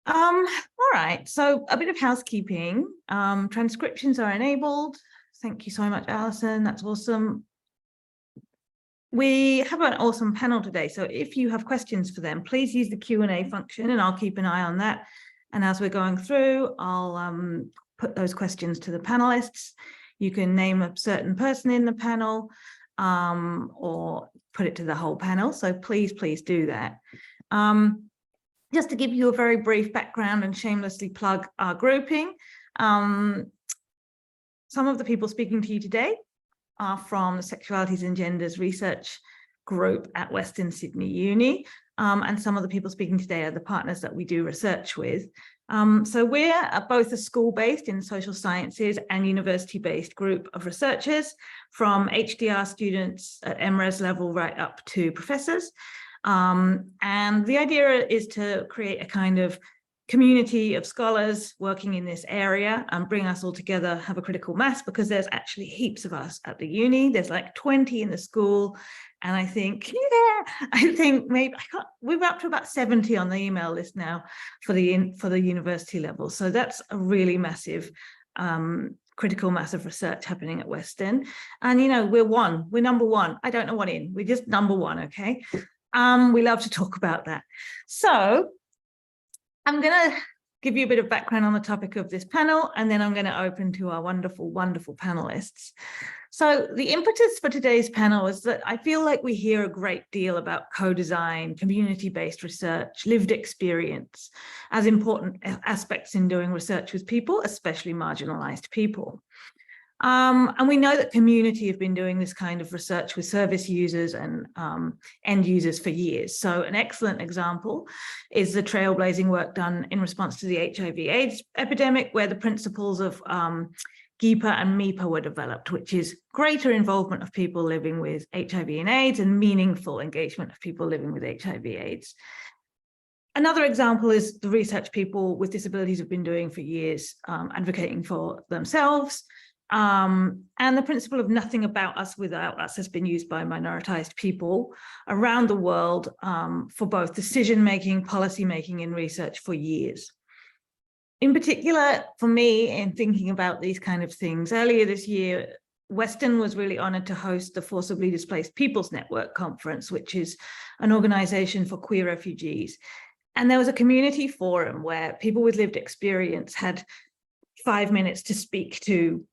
All right, so a bit of housekeeping. Transcriptions are enabled. Thank you so much, Alison. That's awesome. We have an awesome panel today, so if you have questions for them, please use the Q&A function and I'll keep an eye on that. And as we're going through, I'll put those questions to the panelists. You can name a certain person in the panel or put it to the whole panel. So please do that. Just to give you a very brief background and shamelessly plug our grouping, some of the people speaking to you today are from the Sexualities and Genders Research Group at Western Sydney Uni, and some of the people speaking today are the partners that we do research with. So we're both a school-based in social sciences and university-based group of researchers, from HDR students at MRes level right up to professors. And the idea is to create a kind of community of scholars working in this area and bring us all together, have a critical mass, because there's actually heaps of us at the uni. There's like 20 in the school. And I think, maybe we're up to about 70 on the email list now for the university level. So that's a really massive critical mass of research happening at Western. And, you know, we're number one. I don't know what in, we're just number one, okay? We love to talk about that. So I'm going to give you a bit of background on the topic of this panel, and then I'm going to open to our wonderful, wonderful panelists. So the impetus for today's panel is that I feel like we hear a great deal about co-design, community-based research, lived experience as important aspects in doing research with people, especially marginalized people. And we know that community have been doing this kind of research with service users and end users for years. So an excellent example is the trailblazing work done in response to the HIV/AIDS epidemic, where the principles of GIPA and MIPA were developed, which is greater involvement of people living with HIV and AIDS and meaningful engagement of people living with HIV/AIDS. Another example is the research people with disabilities have been doing for years, advocating for themselves. And the principle of nothing about us without us has been used by minoritized people around the world for both decision-making, policy-making, and research for years. In particular, for me, in thinking about these kind of things, earlier this year, Western was really honored to host the Forcibly Displaced Peoples Network Conference, which is an organization for queer refugees. And there was a community forum where people with lived experience had 5 minutes to speak to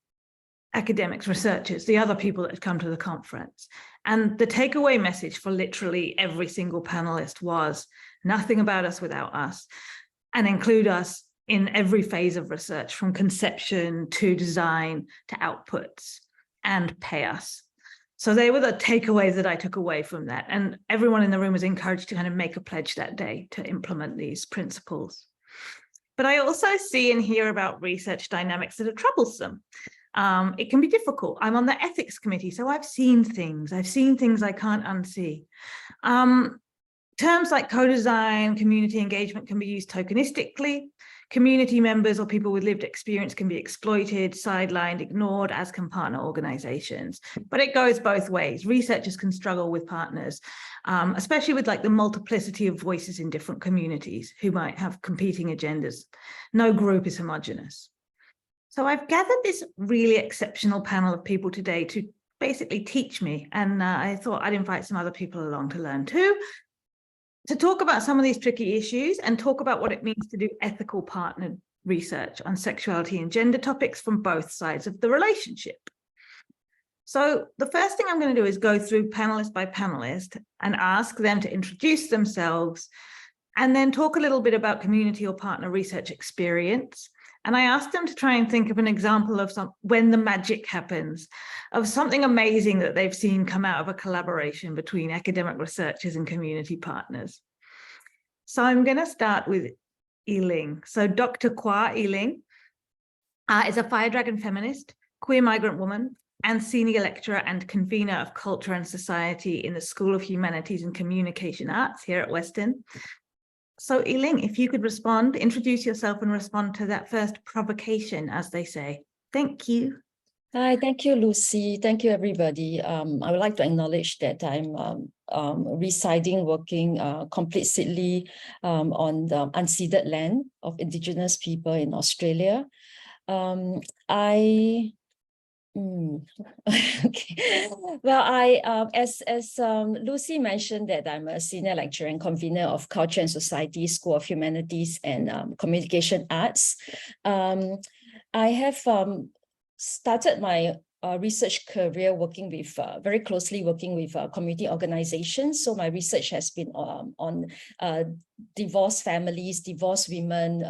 academics, researchers, the other people that had come to the conference. And the takeaway message for literally every single panelist was nothing about us without us, and include us in every phase of research, from conception to design to outputs, and pay us. So they were the takeaways that I took away from that. And everyone in the room was encouraged to kind of make a pledge that day to implement these principles. But I also see and hear about research dynamics that are troublesome. It can be difficult. I'm on the ethics committee, so I've seen things I can't unsee. Terms like co-design, community engagement can be used tokenistically. Community members or people with lived experience can be exploited, sidelined, ignored, as can partner organizations. But it goes both ways. Researchers can struggle with partners, especially with like the multiplicity of voices in different communities who might have competing agendas. No group is homogenous. So I've gathered this really exceptional panel of people today to basically teach me, and I thought I'd invite some other people along to learn too, to talk about some of these tricky issues and talk about what it means to do ethical partnered research on sexuality and gender topics from both sides of the relationship. So the first thing I'm going to do is go through panelist by panelist and ask them to introduce themselves, and then talk a little bit about community or partner research experience. And I asked them to try and think of an example of when the magic happens, of something amazing that they've seen come out of a collaboration between academic researchers and community partners. So I'm going to start with Ling. So Dr. Quah Ling is a fire dragon feminist, queer migrant woman, and senior lecturer and convener of culture and society in the School of Humanities and Communication Arts here at Western. So Ling, if you could introduce yourself and respond to that first provocation, as they say. Thank you. Hi, thank you, Lucy. Thank you, everybody. I would like to acknowledge that I'm residing, working completely on the unceded land of Indigenous people in Australia. Okay. Well, as Lucy mentioned, that I'm a senior lecturer and convener of Culture and Society School of Humanities and Communication Arts. I have started my research career working with very closely working with community organizations. So my research has been on divorced families, divorced women,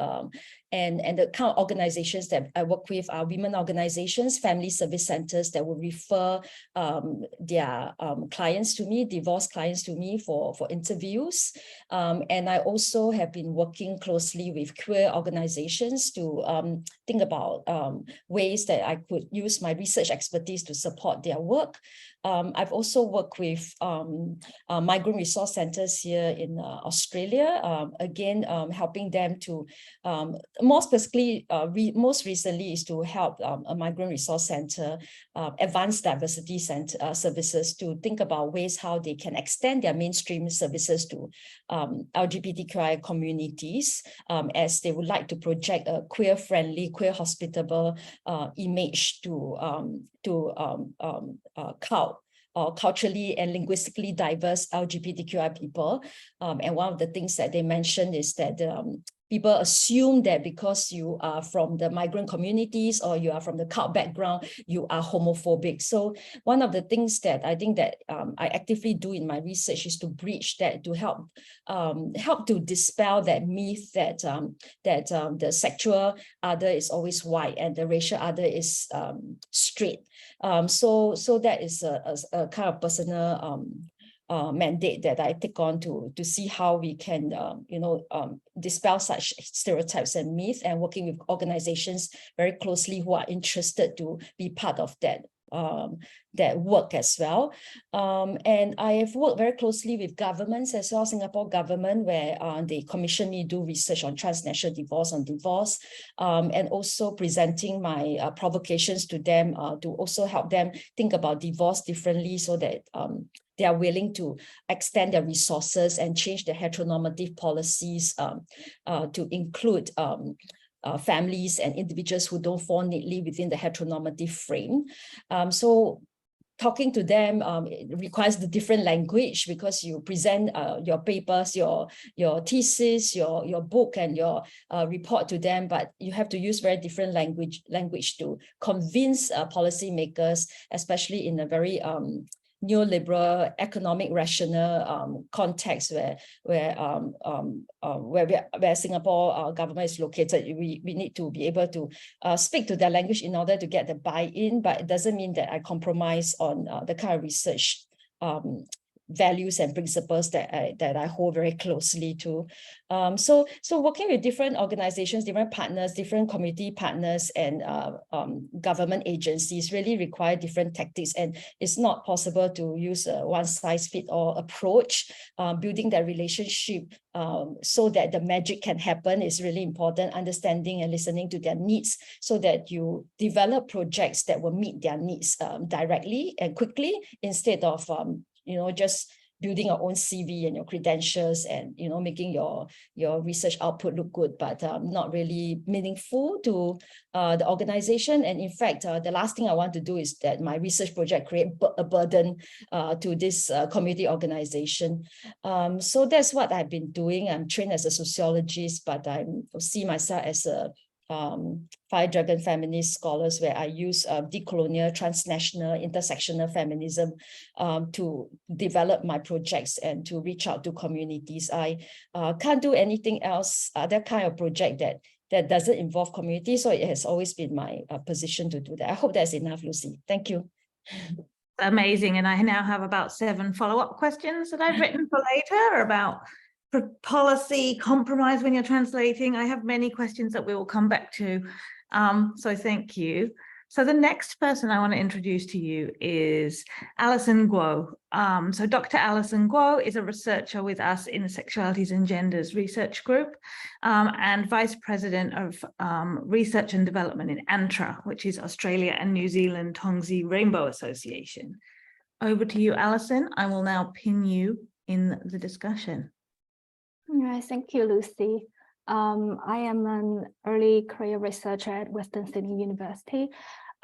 and the kind of organizations that I work with are women organizations, family service centers that will refer their clients to me, divorced clients to me for interviews. And I also have been working closely with queer organizations to think about ways that I could use my research expertise to support their work. I've also worked with migrant resource centers here in Australia, again, helping them to, more specifically, most recently is to help a migrant resource center, advanced diversity center, services to think about ways how they can extend their mainstream services to LGBTQI communities, as they would like to project a queer-friendly, queer-hospitable image to culturally and linguistically diverse LGBTQI people. And one of the things that they mentioned is that people assume that because you are from the migrant communities or you are from the cult background, you are homophobic. So one of the things that I think that I actively do in my research is to bridge that, to help to dispel that myth that the sexual other is always white and the racial other is straight. So that is a kind of personal mandate that I take on to see how we can, dispel such stereotypes and myths, and working with organizations very closely who are interested to be part of that work as well. And I have worked very closely with governments as well, Singapore government, where they commission me do research on transnational divorce, and also presenting my provocations to them to also help them think about divorce differently, so that they are willing to extend their resources and change the heteronormative policies to include families and individuals who don't fall neatly within the heteronormative frame. So talking to them, it requires the different language, because you present your papers, your thesis, your book, and your report to them, but you have to use very different language to convince policymakers, especially in a very neoliberal economic rational context where Singapore government is located. We need to be able to speak to their language in order to get the buy-in, but it doesn't mean that I compromise on the kind of research values and principles that I hold very closely to. So working with different organizations, different partners, different community partners, and government agencies really require different tactics, and it's not possible to use a one-size-fits-all approach. Building that relationship so that the magic can happen is really important, understanding and listening to their needs, so that you develop projects that will meet their needs directly and quickly, instead of just building your own CV and your credentials and, making your research output look good, but not really meaningful to the organization. And in fact, the last thing I want to do is that my research project create a burden to this community organization. So that's what I've been doing. I'm trained as a sociologist, but I see myself as a Fire Dragon feminist scholars, where I use decolonial, transnational, intersectional feminism to develop my projects and to reach out to communities. I can't do anything else, that kind of project that doesn't involve community. So it has always been my position to do that. I hope that's enough, Lucy. Thank you. Amazing. And I now have about 7 follow-up questions that I've written for later about policy, compromise when you're translating. I have many questions that we will come back to. So thank you. So the next person I want to introduce to you is Alison Quah. So Dr. Alison Quah is a researcher with us in the Sexualities and Genders Research Group and Vice President of Research and Development in ANTRA, which is Australia and New Zealand Tongzhi Rainbow Association. Over to you, Alison. I will now pin you in the discussion. All right, thank you, Lucy. I am an early career researcher at Western Sydney University,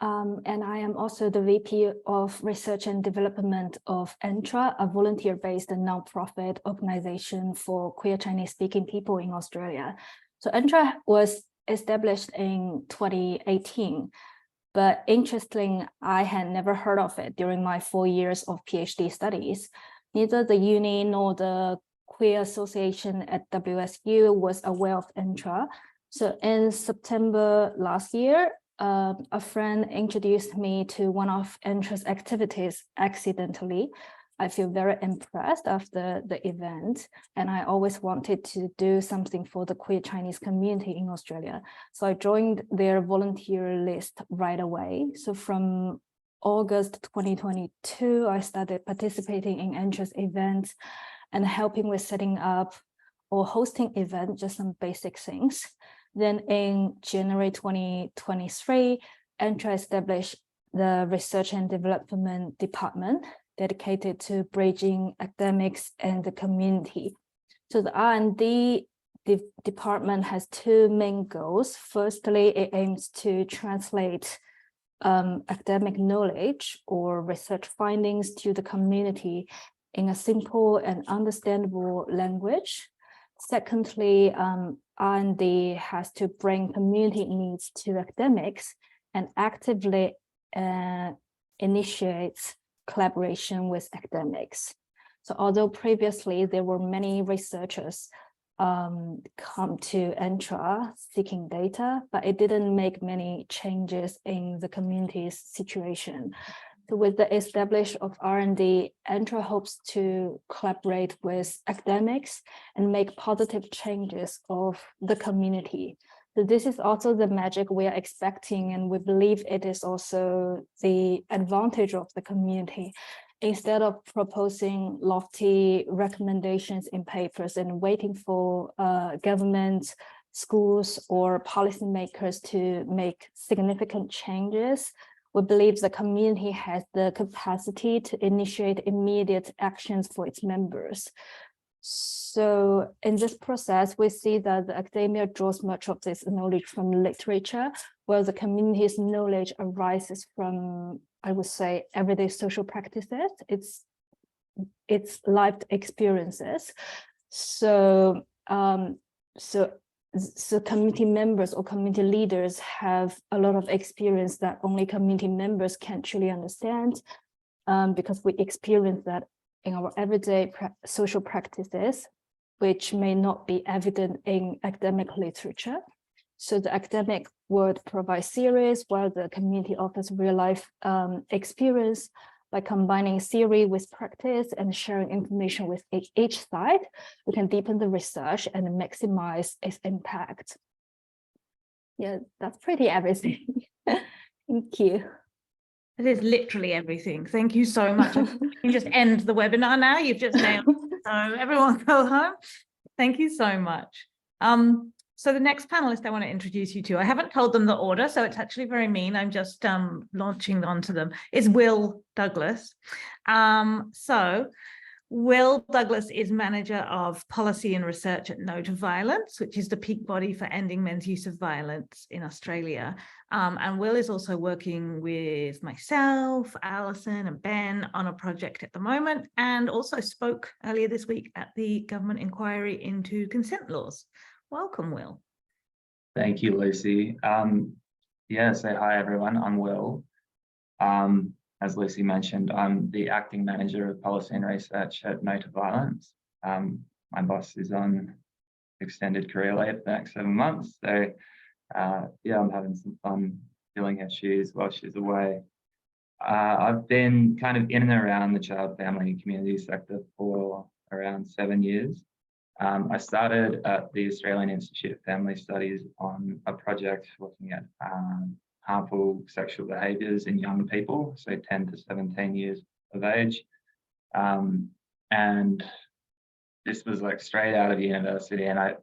and I am also the VP of Research and Development of ANTRA, a volunteer-based non-profit organization for queer Chinese-speaking people in Australia. So ANTRA was established in 2018, but interestingly, I had never heard of it during my 4 years of PhD studies. Neither the uni nor the Queer Association at WSU was aware of ANTRA. So in September last year, a friend introduced me to one of ANTRA's activities accidentally. I feel very impressed after the event, and I always wanted to do something for the queer Chinese community in Australia. So I joined their volunteer list right away. So from August 2022, I started participating in ANTRA's events and helping with setting up or hosting events, just some basic things. Then in January 2023, ANTRA established the Research and Development Department dedicated to bridging academics and the community. So the R&D department has two main goals. Firstly, it aims to translate academic knowledge or research findings to the community in a simple and understandable language. Secondly, R&D has to bring community needs to academics and actively initiates collaboration with academics. So although previously there were many researchers come to ANTRA seeking data, but it didn't make many changes in the community's situation. So with the establishment of R&D, ANTRA hopes to collaborate with academics and make positive changes of the community. So this is also the magic we are expecting, and we believe it is also the advantage of the community. Instead of proposing lofty recommendations in papers and waiting for government, schools, or policymakers to make significant changes, we believe the community has the capacity to initiate immediate actions for its members. So in this process, we see that the academia draws much of this knowledge from literature, while the community's knowledge arises from, I would say, everyday social practices, its lived experiences. So community members or community leaders have a lot of experience that only community members can truly understand, because we experience that in our everyday social practices, which may not be evident in academic literature. So the academic world provides theories, while the community offers real-life experience. By combining theory with practice and sharing information with each side, we can deepen the research and maximize its impact. Yeah, that's pretty everything. Thank you. It is literally everything. Thank you so much. You can just end the webinar now. You've just nailed it. So everyone go home. Thank you so much. So the next panelist I want to introduce you to, I haven't told them the order, so it's actually very mean. I'm just launching onto them, is Will Douglas. So Will Douglas is Manager of Policy and Research at No to Violence, which is the peak body for ending men's use of violence in Australia. And Will is also working with myself, Alison, and Ben on a project at the moment, and also spoke earlier this week at the government inquiry into consent laws. Welcome, Will. Thank you, Lucy. Yeah, so hi, everyone. I'm Will. As Lucy mentioned, I'm the acting manager of policy and research at No to Violence. My boss is on extended career leave for the next 7 months. So yeah, I'm having some fun filling her shoes while she's away. I've been kind of in and around the child, family, and community sector for around 7 years. I started at the Australian Institute of Family Studies on a project looking at harmful sexual behaviours in young people, so 10 to 17 years of age. And this was like straight out of university, and I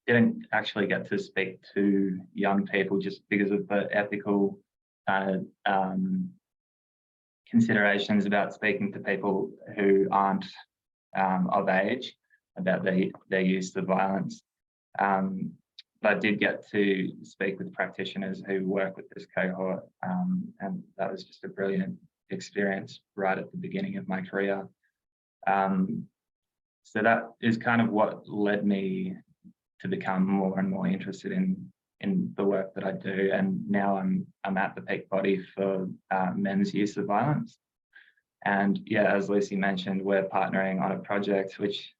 didn't actually get to speak to young people just because of the ethical considerations about speaking to people who aren't of age about their use of violence. But I did get to speak with practitioners who work with this cohort, and that was just a brilliant experience right at the beginning of my career. So that is kind of what led me to become more and more interested in the work that I do. And now I'm at the peak body for men's use of violence. And yeah, as Lucy mentioned, we're partnering on a project which,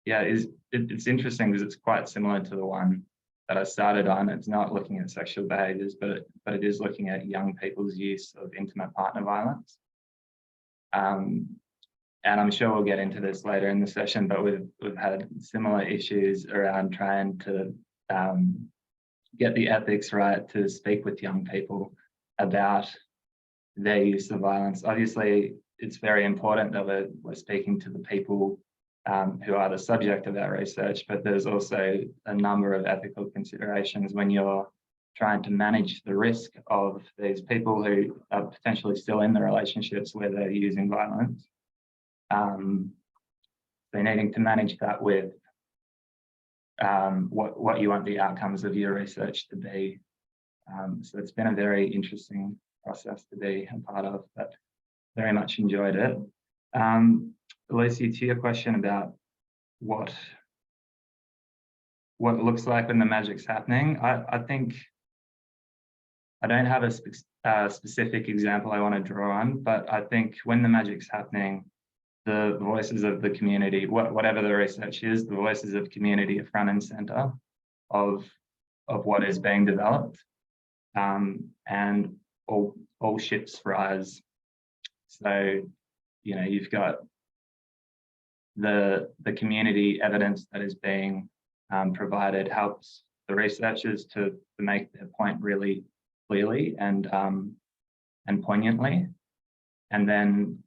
yeah, it's interesting because it's quite similar to the one that I started on. It's not looking at sexual behaviours, but it is looking at young people's use of intimate partner violence. And I'm sure we'll get into this later in the session, but we've had similar issues around trying to get the ethics right to speak with young people about their use of violence. Obviously, it's very important that we're speaking to the people who are the subject of our research, but there's also a number of ethical considerations when you're trying to manage the risk of these people who are potentially still in the relationships where they're using violence. So needing to manage that with what you want the outcomes of your research to be. So it's been a very interesting process to be a part of, but very much enjoyed it. Lucy, to your question about what it looks like when the magic's happening, I think I don't have a specific example I want to draw on, but I think when the magic's happening, the voices of the community, whatever the research is, the voices of community are front and center of what is being developed, and all ships rise. So, you know, you've got the community evidence that is being provided helps the researchers to make their point really clearly and poignantly, and then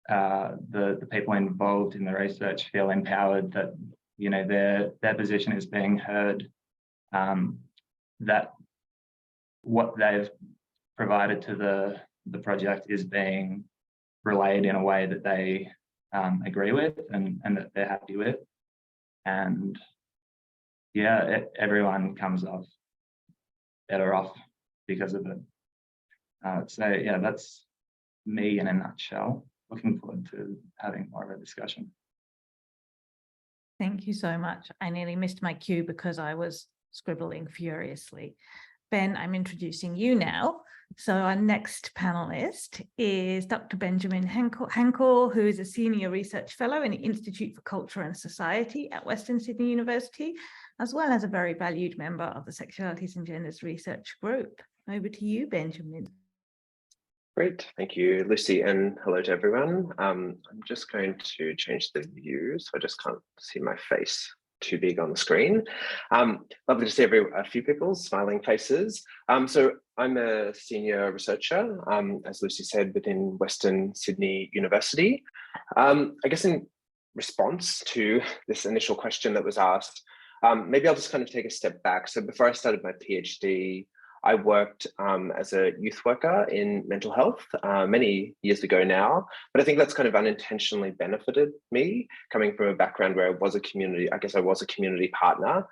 the people involved in the research feel empowered that, you know, their position is being heard, that what they've provided to the project is being relayed in a way that they agree with and that they're happy with. And yeah, everyone comes off better off because of it. So yeah, that's me in a nutshell. Looking forward to having more of a discussion. Thank you so much. I nearly missed my cue because I was scribbling furiously. Ben, I'm introducing you now. So our next panelist is Dr. Benjamin Hanckel, who is a senior research fellow in the Institute for Culture and Society at Western Sydney University, as well as a very valued member of the Sexualities and Genders Research Group. Over to you, Benjamin. Great, thank you, Lucy, and hello to everyone. I'm just going to change the view so I just can't see my face too big on the screen. Lovely to see a few people's smiling faces. So I'm a senior researcher, as Lucy said, within Western Sydney University. I guess in response to this initial question that was asked, maybe I'll just kind of take a step back. So before I started my PhD, I worked as a youth worker in mental health many years ago now, but I think that's kind of unintentionally benefited me, coming from a background where I was a community partner,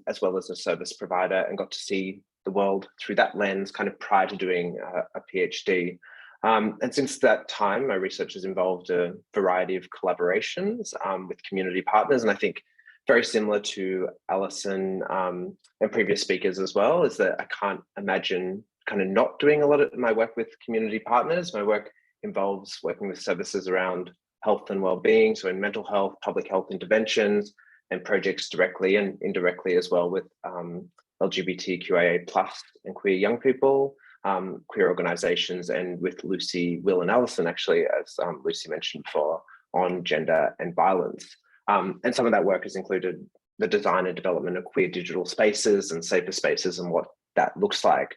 as well as a service provider, and got to see the world through that lens kind of prior to doing a PhD. And since that time, my research has involved a variety of collaborations with community partners, and I think very similar to Alison and previous speakers as well, is that I can't imagine kind of not doing a lot of my work with community partners. My work involves working with services around health and well-being, so in mental health, public health interventions, and projects directly and indirectly as well with LGBTQIA+ and queer young people, queer organisations, and with Lucy, Will and Alison, actually, as Lucy mentioned before, on gender and violence. And some of that work has included the design and development of queer digital spaces and safer spaces and what that looks like.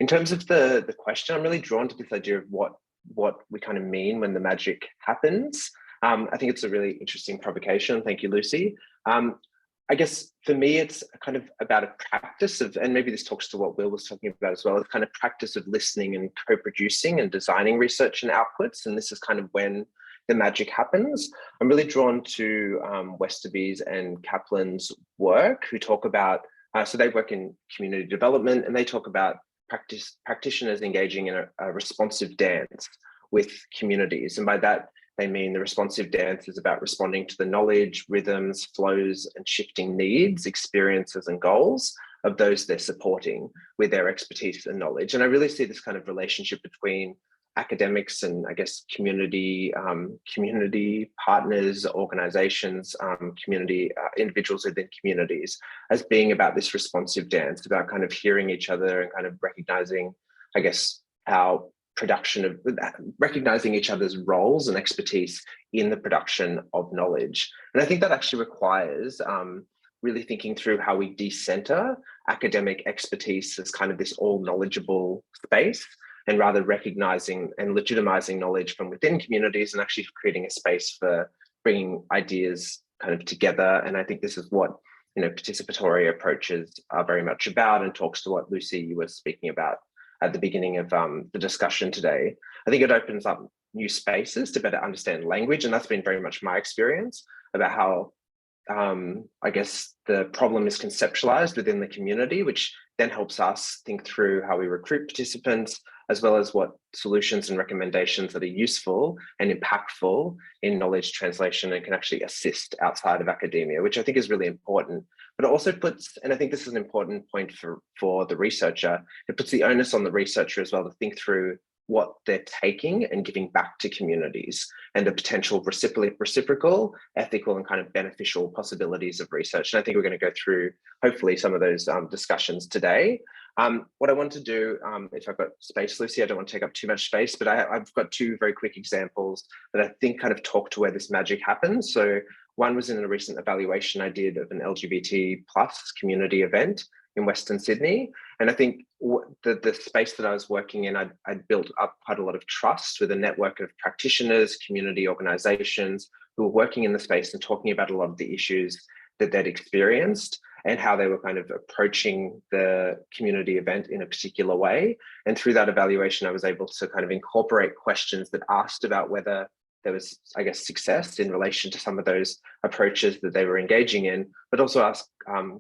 In terms of the question, I'm really drawn to this idea of what we kind of mean when the magic happens. I think it's a really interesting provocation. Thank you, Lucy. I guess for me, it's kind of about a practice of, and maybe this talks to what Will was talking about as well, a kind of practice of listening and co-producing and designing research and outputs. And this is kind of when the magic happens. I'm really drawn to Westerby's and Kaplan's work, who talk about, so they work in community development, and they talk about practitioners engaging in a responsive dance with communities. And by that, they mean the responsive dance is about responding to the knowledge, rhythms, flows, and shifting needs, experiences, and goals of those they're supporting with their expertise and knowledge. And I really see this kind of relationship between academics and, I guess, community partners, organizations, community individuals within communities, as being about this responsive dance, about kind of hearing each other and kind of recognizing, I guess, how recognizing each other's roles and expertise in the production of knowledge. And I think that actually requires really thinking through how we decenter academic expertise as kind of this all knowledgeable space, and rather recognizing and legitimizing knowledge from within communities and actually creating a space for bringing ideas kind of together. And I think this is what, participatory approaches are very much about, and talks to what Lucy, you were speaking about at the beginning of the discussion today. I think it opens up new spaces to better understand language. And that's been very much my experience about how, I guess, the problem is conceptualized within the community, which then helps us think through how we recruit participants, as well as what solutions and recommendations that are useful and impactful in knowledge translation and can actually assist outside of academia, which I think is really important. But it also puts, and I think this is an important point for the researcher, it puts the onus on the researcher as well to think through what they're taking and giving back to communities, and the potential reciprocal, ethical, and kind of beneficial possibilities of research. And I think we're going to go through, hopefully, some of those discussions today. What I want to do, if I've got space, Lucy, I don't want to take up too much space, but I've got two very quick examples that I think kind of talk to where this magic happens. So one was in a recent evaluation I did of an LGBT plus community event in Western Sydney. And I think the space that I was working in, I'd built up quite a lot of trust with a network of practitioners, community organizations who were working in the space and talking about a lot of the issues that they'd experienced and how they were kind of approaching the community event in a particular way. And through that evaluation, I was able to kind of incorporate questions that asked about whether there was, I guess, success in relation to some of those approaches that they were engaging in, but also ask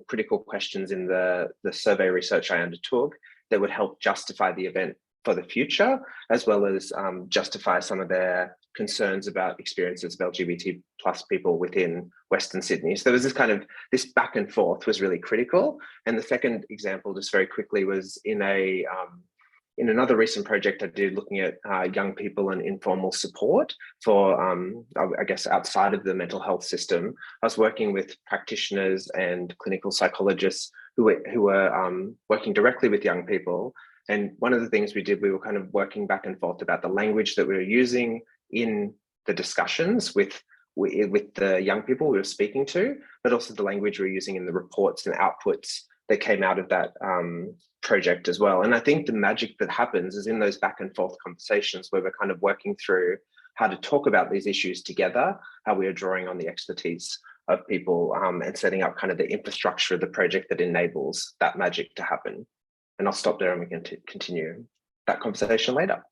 critical questions in the survey research I undertook that would help justify the event for the future, as well as justify some of their concerns about experiences of LGBT plus people within Western Sydney. So there was this back and forth was really critical. And the second example, just very quickly, was in another recent project I did looking at young people and informal support for, I guess, outside of the mental health system. I was working with practitioners and clinical psychologists who were working directly with young people. And one of the things we did, we were kind of working back and forth about the language that we were using in the discussions with the young people we were speaking to, but also the language we were using in the reports and outputs that came out of that project as well. And I think the magic that happens is in those back and forth conversations where we're kind of working through how to talk about these issues together, how we are drawing on the expertise of people and setting up kind of the infrastructure of the project that enables that magic to happen. And I'll stop there and we can continue that conversation later.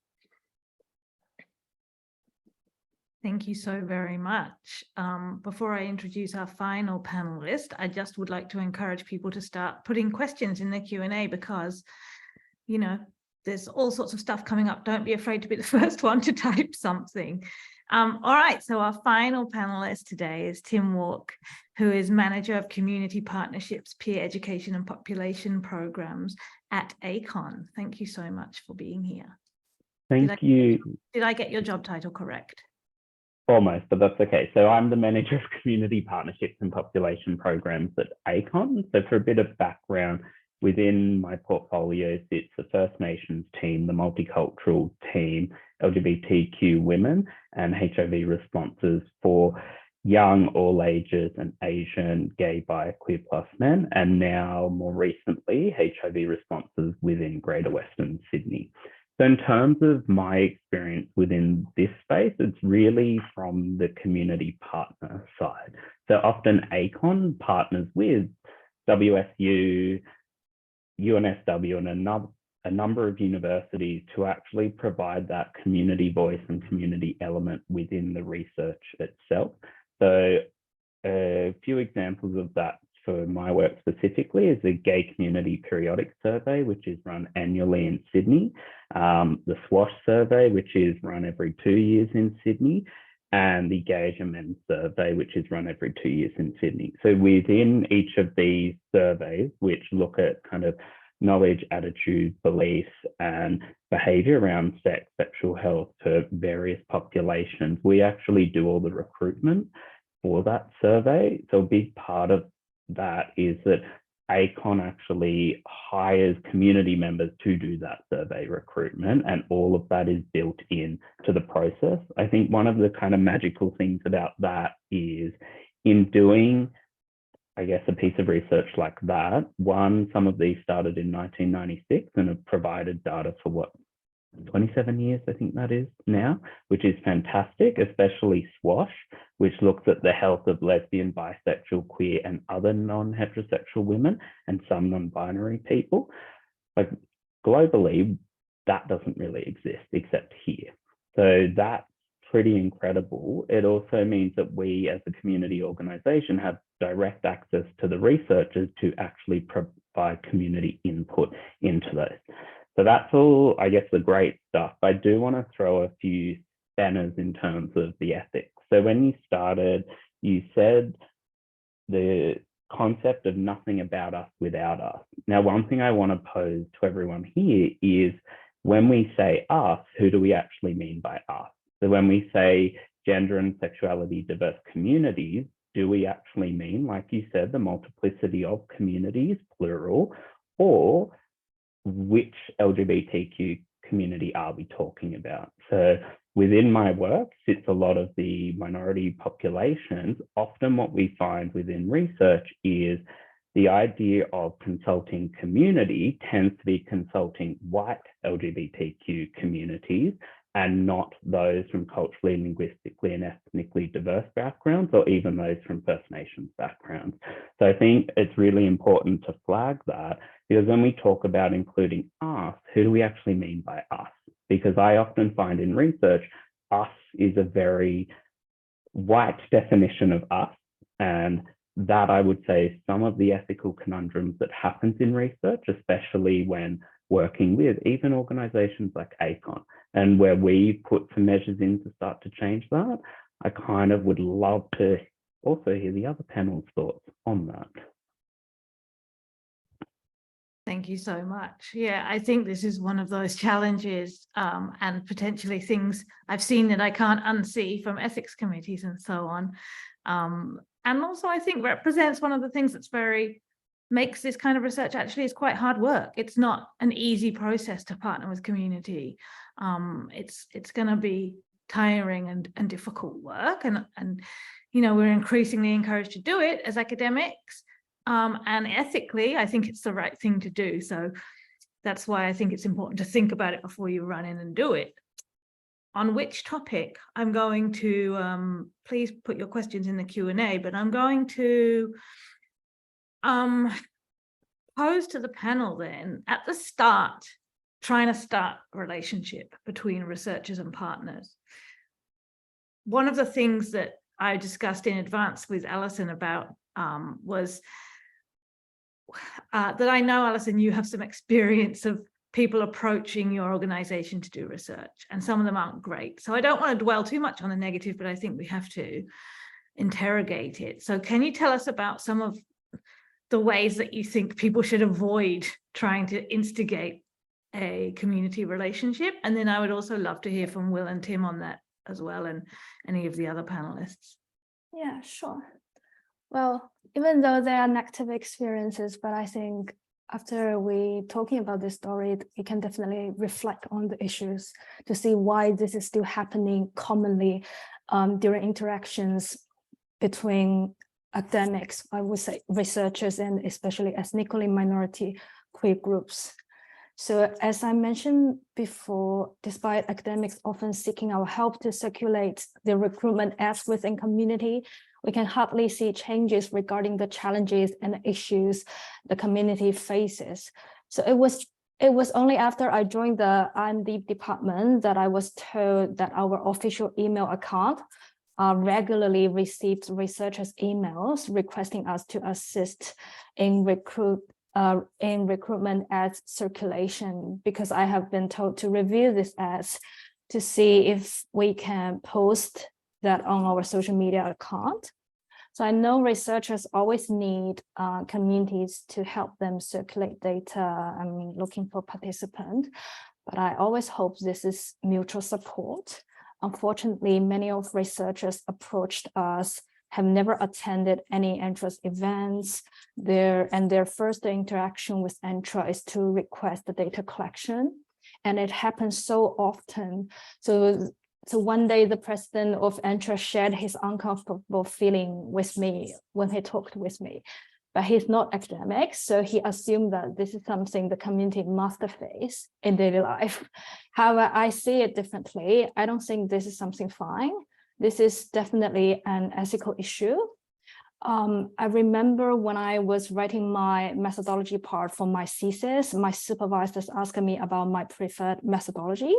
Thank you so very much. Before I introduce our final panelist, I just would like to encourage people to start putting questions in the Q&A because, there's all sorts of stuff coming up. Don't be afraid to be the first one to type something. All right, so our final panelist today is Tim Wark, who is Manager of Community Partnerships, Peer Education and Population Programs at ACON. Thank you so much for being here. Thank you. Did I get your job title correct? Almost, but that's okay. So I'm the Manager of Community Partnerships and Population Programs at ACON. So for a bit of background, within my portfolio sits the First Nations team, the multicultural team, LGBTQ women, and HIV responses for young, all ages, and Asian, gay, bi, queer plus men, and now more recently, HIV responses within Greater Western Sydney. So in terms of my experience within this space, it's really from the community partner side. So often ACON partners with WSU, UNSW, and a number of universities to actually provide that community voice and community element within the research itself. So a few examples of that for my work specifically is the Gay Community Periodic Survey, which is run annually in Sydney, the SWASH survey, which is run every 2 years in Sydney, and the Gay Asian Men survey, which is run every 2 years in Sydney. So within each of these surveys, which look at kind of knowledge, attitude, beliefs, and behavior around sex, sexual health for various populations, we actually do all the recruitment for that survey. So a big part of that is that ACON actually hires community members to do that survey recruitment, and all of that is built in to the process. I think one of the kind of magical things about that is in doing, I guess, a piece of research like that, one, some of these started in 1996 and have provided data for what, 27 years, I think that is now, which is fantastic, especially SWASH, which looks at the health of lesbian, bisexual, queer, and other non-heterosexual women and some non-binary people. Like globally, that doesn't really exist except here. So that's pretty incredible. It also means that we as a community organization have direct access to the researchers to actually provide community input into those. So that's all, I guess, the great stuff. I do want to throw a few banners in terms of the ethics. So when you started, you said the concept of nothing about us without us. Now, one thing I want to pose to everyone here is when we say us, who do we actually mean by us? So when we say gender and sexuality diverse communities, do we actually mean, like you said, the multiplicity of communities, plural, or which LGBTQ community are we talking about? So within my work sits a lot of the minority populations. Often what we find within research is the idea of consulting community tends to be consulting white LGBTQ communities and not those from culturally, linguistically, and ethnically diverse backgrounds, or even those from First Nations backgrounds. So I think it's really important to flag that, because when we talk about including us, who do we actually mean by us? Because I often find in research, us is a very white definition of us, and that I would say is some of the ethical conundrums that happens in research, especially when working with even organizations like ACON, and where we put some measures in to start to change that. I kind of would love to also hear the other panel's thoughts on that. Thank you so much. Yeah, I think this is one of those challenges and potentially things I've seen that I can't unsee from ethics committees and so on. And also I think represents one of the things that's makes this kind of research actually is quite hard work. It's not an easy process to partner with community. It's going to be tiring and difficult work, and you know, we're increasingly encouraged to do it as academics, and ethically I think it's the right thing to do. So that's why I think it's important to think about it before you run in and do it. On which topic I'm going to please put your questions in the Q&A, but I'm going to pose to the panel then at the start, trying to start a relationship between researchers and partners. One of the things that I discussed in advance with Alison about was that I know, Alison, you have some experience of people approaching your organization to do research, and some of them aren't great. So I don't want to dwell too much on the negative, but I think we have to interrogate it. So can you tell us about some of the ways that you think people should avoid trying to instigate a community relationship? And then I would also love to hear from Will and Tim on that as well, and any of the other panelists. Yeah, sure. Well, even though there are negative experiences, but I think after we talking about this story, we can definitely reflect on the issues to see why this is still happening commonly during interactions between academics, I would say researchers, and especially ethnically minority queer groups. So as I mentioned before, despite academics often seeking our help to circulate the recruitment ads within community, we can hardly see changes regarding the challenges and issues the community faces. So it was only after I joined the R&D department that I was told that our official email account regularly receives researchers' emails requesting us to assist in recruitment ads circulation, because I have been told to review these ads to see if we can post that on our social media account. So I know researchers always need communities to help them circulate data and looking for participants, but I always hope this is mutual support. Unfortunately, many of researchers approached us have never attended any interest events. Their first interaction with Entra is to request the data collection, and it happens so often. So one day the president of Entra shared his uncomfortable feeling with me when he talked with me, but he's not academic, so he assumed that this is something the community must face in daily life. However, I see it differently. I don't think this is something fine. This is definitely an ethical issue. I remember when I was writing my methodology part for my thesis, my supervisors asked me about my preferred methodology.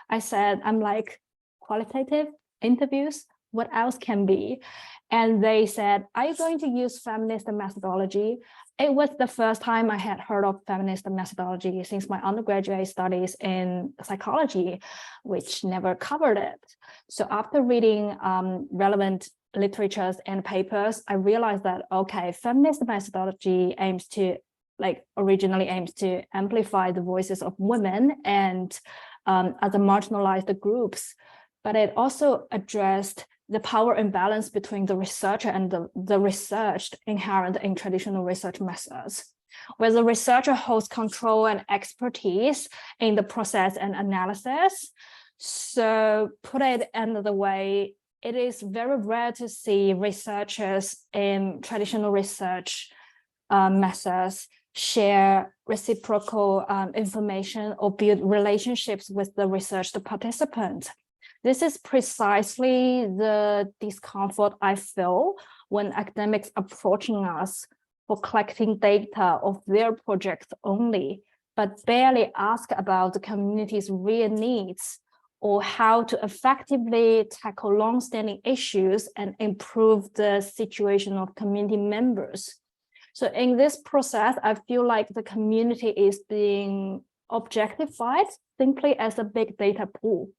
I said, I'm like, qualitative interviews, what else can be? And they said, are you going to use feminist methodology? It was the first time I had heard of feminist methodology since my undergraduate studies in psychology, which never covered it. So after reading relevant literatures and papers, I realized that, okay, feminist methodology originally aims to amplify the voices of women and other marginalized groups, but it also addressed the power imbalance between the researcher and the researched inherent in traditional research methods, where the researcher holds control and expertise in the process and analysis. So put it another way, it is very rare to see researchers in traditional research methods share reciprocal information or build relationships with the research participant. This is precisely the discomfort I feel when academics approaching us for collecting data of their projects only, but barely ask about the community's real needs or how to effectively tackle long-standing issues and improve the situation of community members. So in this process, I feel like the community is being objectified simply as a big data pool,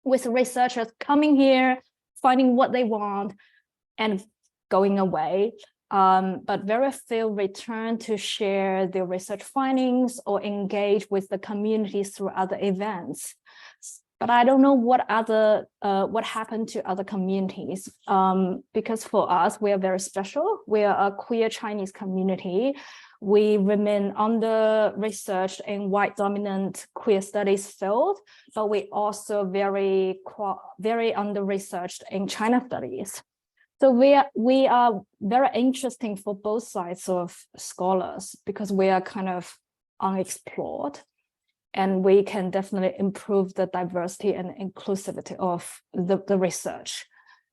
with researchers coming here, finding what they want, and going away. But very few return to share their research findings or engage with the communities through other events. But I don't know what happened to other communities, because for us, we are very special. We are a queer Chinese community. We remain under-researched in white-dominant queer studies field, but we also very under-researched in China studies. So we are very interesting for both sides of scholars because we are kind of unexplored, and we can definitely improve the diversity and inclusivity of the research.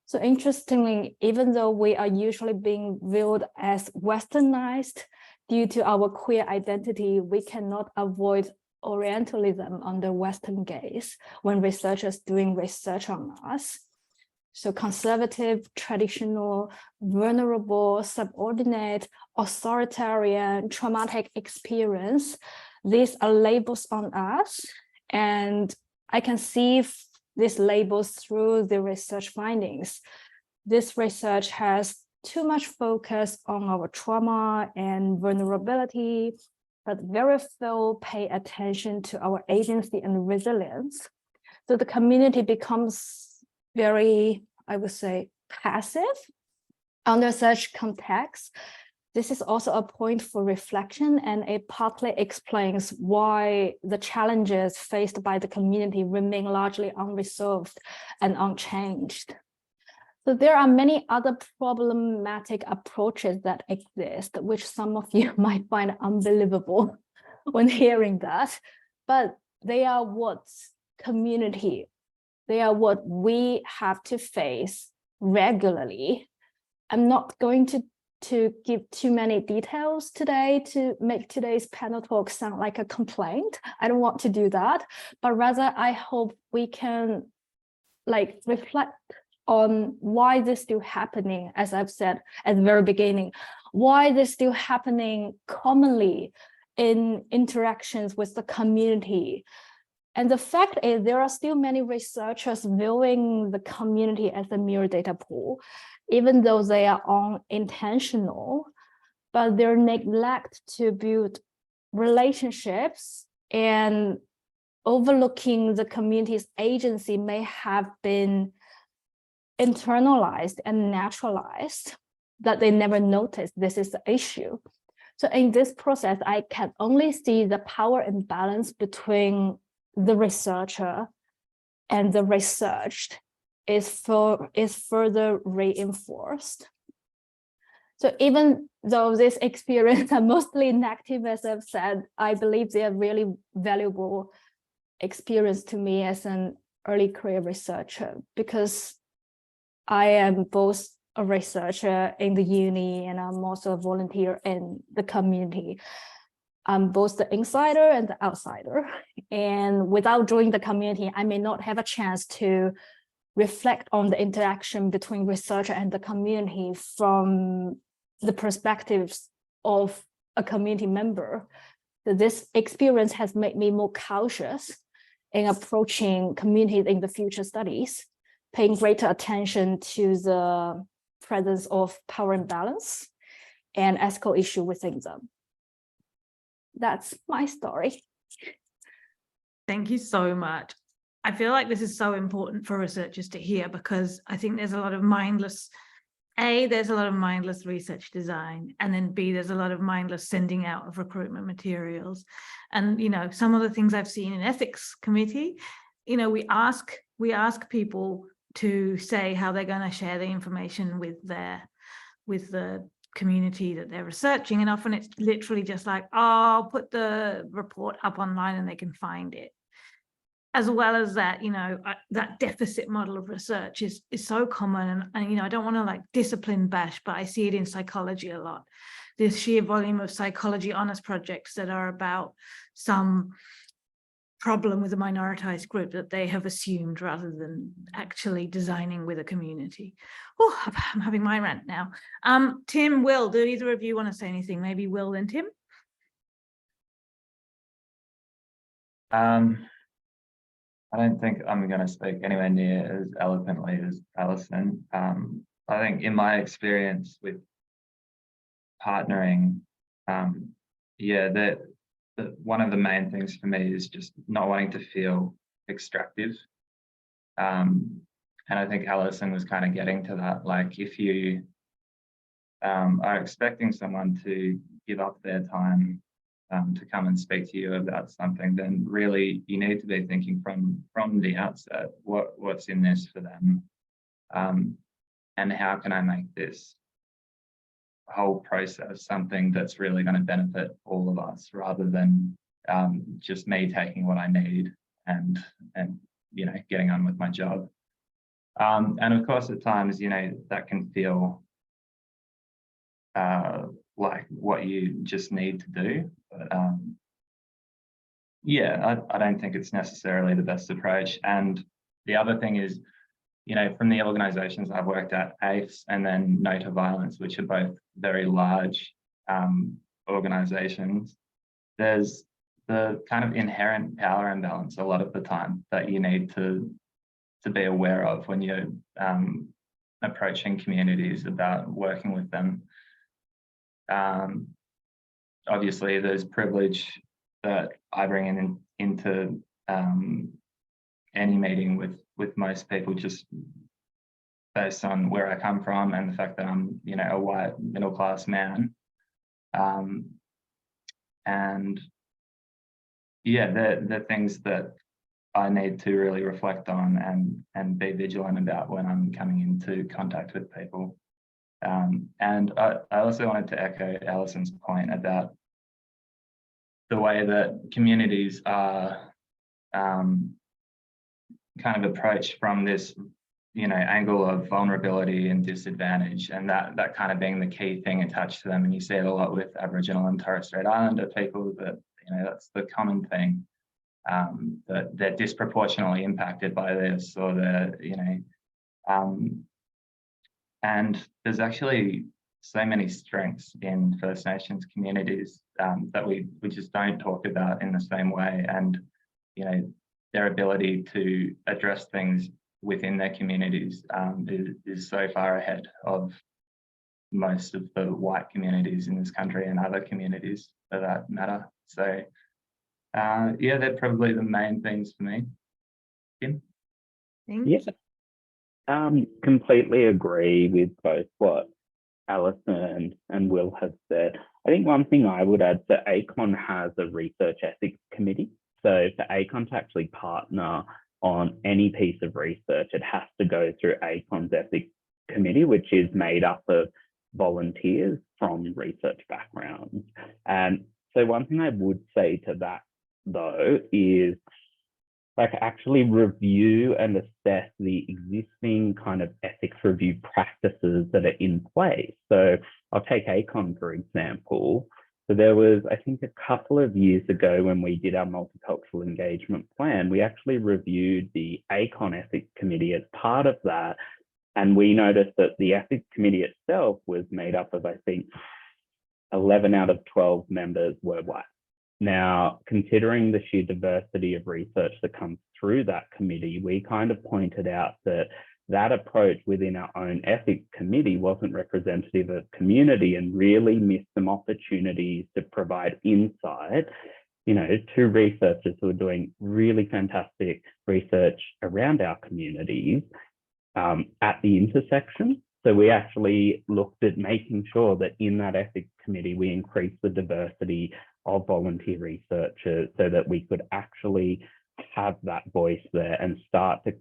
So interestingly, even though we are usually being viewed as Westernized, due to our queer identity, we cannot avoid Orientalism under Western gaze when researchers doing research on us. So conservative, traditional, vulnerable, subordinate, authoritarian, traumatic experience, these are labels on us. And I can see these labels through the research findings. This research has too much focus on our trauma and vulnerability, but very few pay attention to our agency and resilience. So the community becomes very, I would say, passive under such context. This is also a point for reflection, and it partly explains why the challenges faced by the community remain largely unresolved and unchanged. So there are many other problematic approaches that exist, which some of you might find unbelievable when hearing that, but they are what's community. They are what we have to face regularly. I'm not going to give too many details today to make today's panel talk sound like a complaint. I don't want to do that, but rather I hope we can like reflect on why this still happening, as I've said at the very beginning, why this still happening commonly in interactions with the community. And the fact is there are still many researchers viewing the community as a mere data pool, even though they are unintentional, but their neglect to build relationships and overlooking the community's agency may have been internalized and naturalized, that they never noticed this is the issue. So in this process, I can only see the power imbalance between the researcher and the researched is further reinforced. So even though this experience are mostly negative, as I've said, I believe they are really valuable experience to me as an early career researcher, because I am both a researcher in the uni and I'm also a volunteer in the community. I'm both the insider and the outsider. And without joining the community, I may not have a chance to reflect on the interaction between researcher and the community from the perspectives of a community member. So this experience has made me more cautious in approaching communities in the future studies, paying greater attention to the presence of power imbalance and ethical issue within them. That's my story. Thank you so much. I feel like this is so important for researchers to hear, because I think there's a lot of mindless, there's a lot of mindless research design, and then B, there's a lot of mindless sending out of recruitment materials. And, you know, some of the things I've seen in ethics committee, you know, we ask people to say how they're going to share the information with the community that they're researching, and often it's literally just like, oh, I'll put the report up online and they can find it. As well as that, you know, that deficit model of research is so common, and you know, I don't want to like discipline bash, but I see it in psychology a lot. This sheer volume of psychology honors projects that are about some problem with a minoritized group that they have assumed, rather than actually designing with a community. Oh, I'm having my rant now. Tim, Will, do either of you want to say anything? Maybe Will and Tim? I don't think I'm going to speak anywhere near as eloquently as Alison. I think in my experience with partnering, one of the main things for me is just not wanting to feel extractive. And I think Alison was kind of getting to that. Like, if you are expecting someone to give up their time to come and speak to you about something, then really you need to be thinking from the outset, what's in this for them, and how can I make this whole process something that's really going to benefit all of us, rather than just me taking what I need and you know, getting on with my job. And of course, at times, you know, that can feel like what you just need to do. But I don't think it's necessarily the best approach. And the other thing is, you know, from the organizations I've worked at, ACE and then No to Violence, which are both very large organizations, there's the kind of inherent power imbalance a lot of the time that you need to be aware of when you're approaching communities about working with them. Obviously, there's privilege that I bring into any meeting with most people, just based on where I come from and the fact that I'm, you know, a white middle-class man. And yeah, the things that I need to really reflect on and be vigilant about when I'm coming into contact with people. And I also wanted to echo Alison's point about the way that communities are kind of approached from this, angle of vulnerability and disadvantage, and that kind of being the key thing attached to them. And you see it a lot with Aboriginal and Torres Strait Islander people, that that's the common thing, that they're disproportionately impacted by this, or they're and there's actually so many strengths in First Nations communities that we just don't talk about in the same way, and their ability to address things within their communities is so far ahead of most of the white communities in this country, and other communities for that matter. So yeah, they're probably the main things for me. Kim? Yeah, completely agree with both what Alison and Will have said. I think one thing I would add, that ACON has a research ethics committee. So for ACON to actually partner on any piece of research, it has to go through ACON's ethics committee, which is made up of volunteers from research backgrounds. And so one thing I would say to that, though, is actually review and assess the existing kind of ethics review practices that are in place. So I'll take ACON, for example. So there was, I think, a couple of years ago when we did our multicultural engagement plan, we actually reviewed the ACON ethics committee as part of that. And we noticed that the ethics committee itself was made up of, I think, 11 out of 12 members were white. Now, considering the sheer diversity of research that comes through that committee, we kind of pointed out that approach within our own ethics committee wasn't representative of community, and really missed some opportunities to provide insight, to researchers who are doing really fantastic research around our communities at the intersection. So we actually looked at making sure that in that ethics committee, we increased the diversity of volunteer researchers so that we could actually have that voice there and start to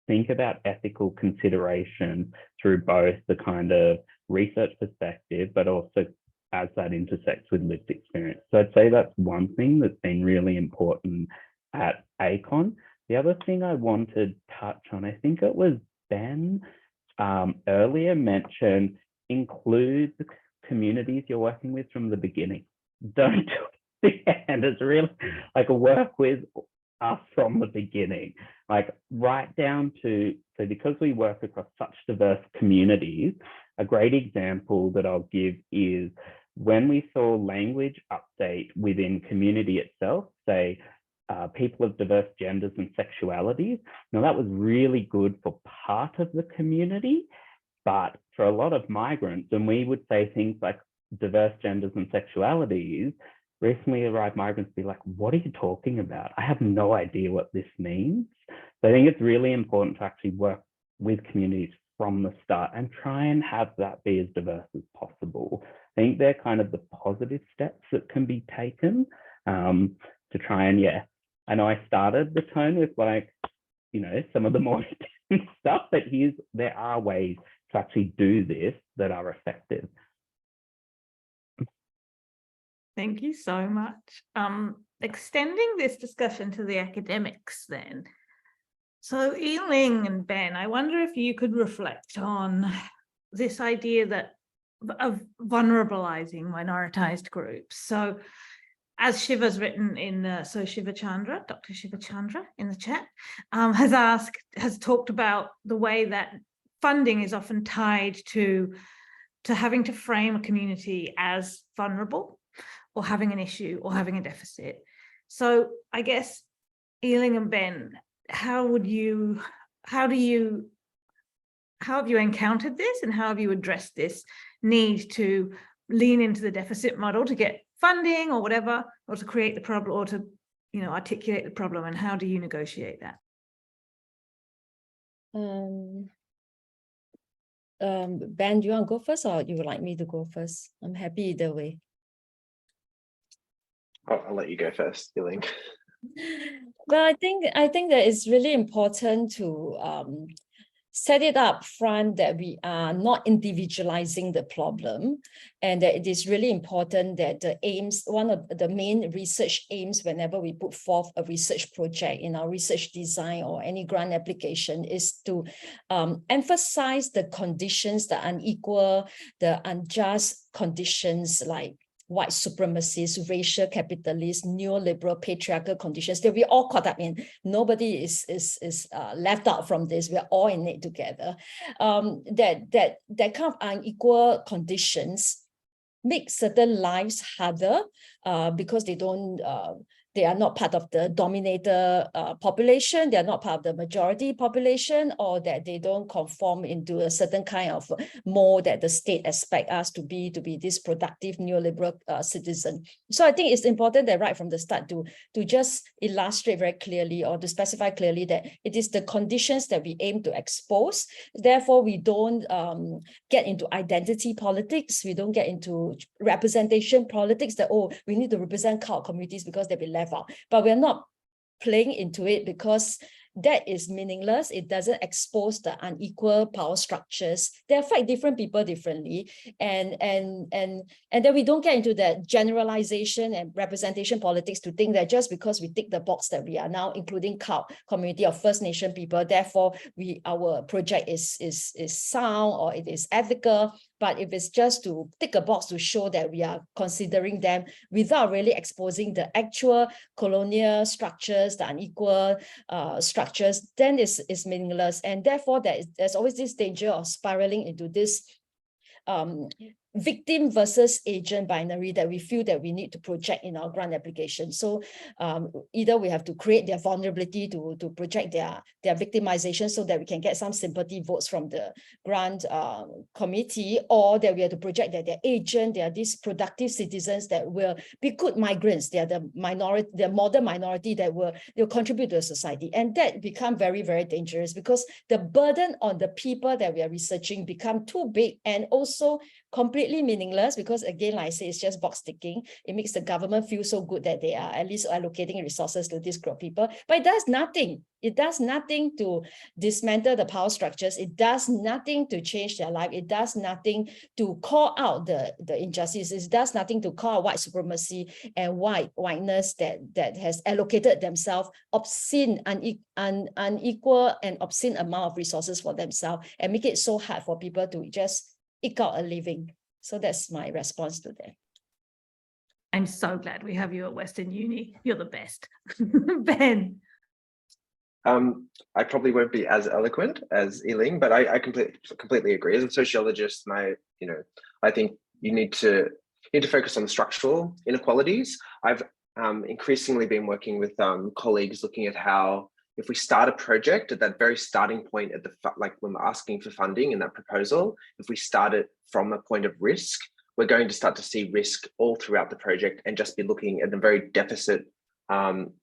think about ethical consideration through both the kind of research perspective, but also as that intersects with lived experience. So I'd say that's one thing that's been really important at ACON. The other thing I want to touch on, I think it was Ben earlier mentioned, include the communities you're working with from the beginning. Don't do it at the end. It's really work with us from the beginning, right down to, so because we work across such diverse communities, a great example that I'll give is when we saw language update within community itself, say people of diverse genders and sexualities. Now that was really good for part of the community, but for a lot of migrants, and we would say things like diverse genders and sexualities, recently arrived migrants be like, what are you talking about? I have no idea what this means. So I think it's really important to actually work with communities from the start and try and have that be as diverse as possible. I think they're kind of the positive steps that can be taken to try and, I know I started the tone with some of the more stuff, but there are ways to actually do this that are effective. Thank you so much. Extending this discussion to the academics then. So Ling and Ben, I wonder if you could reflect on this idea of vulnerabilizing minoritized groups. So as Shiva's written in, Shiva Chandra, Dr. Shiva Chandra in the chat, has talked about the way that funding is often tied to having to frame a community as vulnerable, or having an issue, or having a deficit. So I guess, Ling and Ben, how have you encountered this, and how have you addressed this need to lean into the deficit model to get funding or whatever, or to create the problem, or to articulate the problem, and how do you negotiate that? Ben, do you want to go first, or you would like me to go first? I'm happy either way. I'll let you go first, Ling. Well, I think that it's really important to set it up front that we are not individualizing the problem, and that it is really important that the aims, one of the main research aims whenever we put forth a research project in our research design or any grant application, is to emphasize the conditions, the unequal, the unjust conditions like white supremacists, racial capitalists, neoliberal patriarchal conditions that we all caught up in. Nobody is left out from this. We're all in it together. That kind of unequal conditions make certain lives harder because they are not part of the dominator population, they are not part of the majority population, or that they don't conform into a certain kind of mold that the state expect us to be this productive neoliberal citizen. So I think it's important that right from the start to just illustrate very clearly or to specify clearly that it is the conditions that we aim to expose. Therefore, we don't get into identity politics, we don't get into representation politics that, oh, we need to represent cult communities because they've been left out. But we're not playing into it because that is meaningless. It doesn't expose the unequal power structures. They affect different people differently. And then we don't get into that generalization and representation politics to think that just because we tick the box that we are now including cult community of First Nation people, therefore our project is sound or it is ethical. But if it's just to tick a box to show that we are considering them without really exposing the actual colonial structures, the unequal structures, then it's meaningless. And therefore, there's always this danger of spiraling into this victim versus agent binary that we feel that we need to project in our grant application. So either we have to create their vulnerability to project their victimization so that we can get some sympathy votes from the grant committee, or that we have to project that they're agent, they are these productive citizens that will be good migrants, they are the minority, the modern minority that they'll contribute to the society. And that become very, very dangerous because the burden on the people that we are researching become too big and also completely meaningless, because again, like I say, it's just box ticking. It makes the government feel so good that they are at least allocating resources to this group of people, but it does nothing. It does nothing to dismantle the power structures. It does nothing to change their life. It does nothing to call out the injustices. It does nothing to call out white supremacy and whiteness that has allocated themselves obscene, unequal and obscene amount of resources for themselves and make it so hard for people to just eke out a living. So that's my response to that. I'm so glad we have you at Western Uni. You're the best. Ben. I probably won't be as eloquent as Ling, but I completely agree. As a sociologist, I think you need to focus on the structural inequalities. I've increasingly been working with colleagues looking at how, if we start a project at that very starting point, at like when we're asking for funding in that proposal, if we start it from a point of risk, we're going to start to see risk all throughout the project and just be looking at a very deficit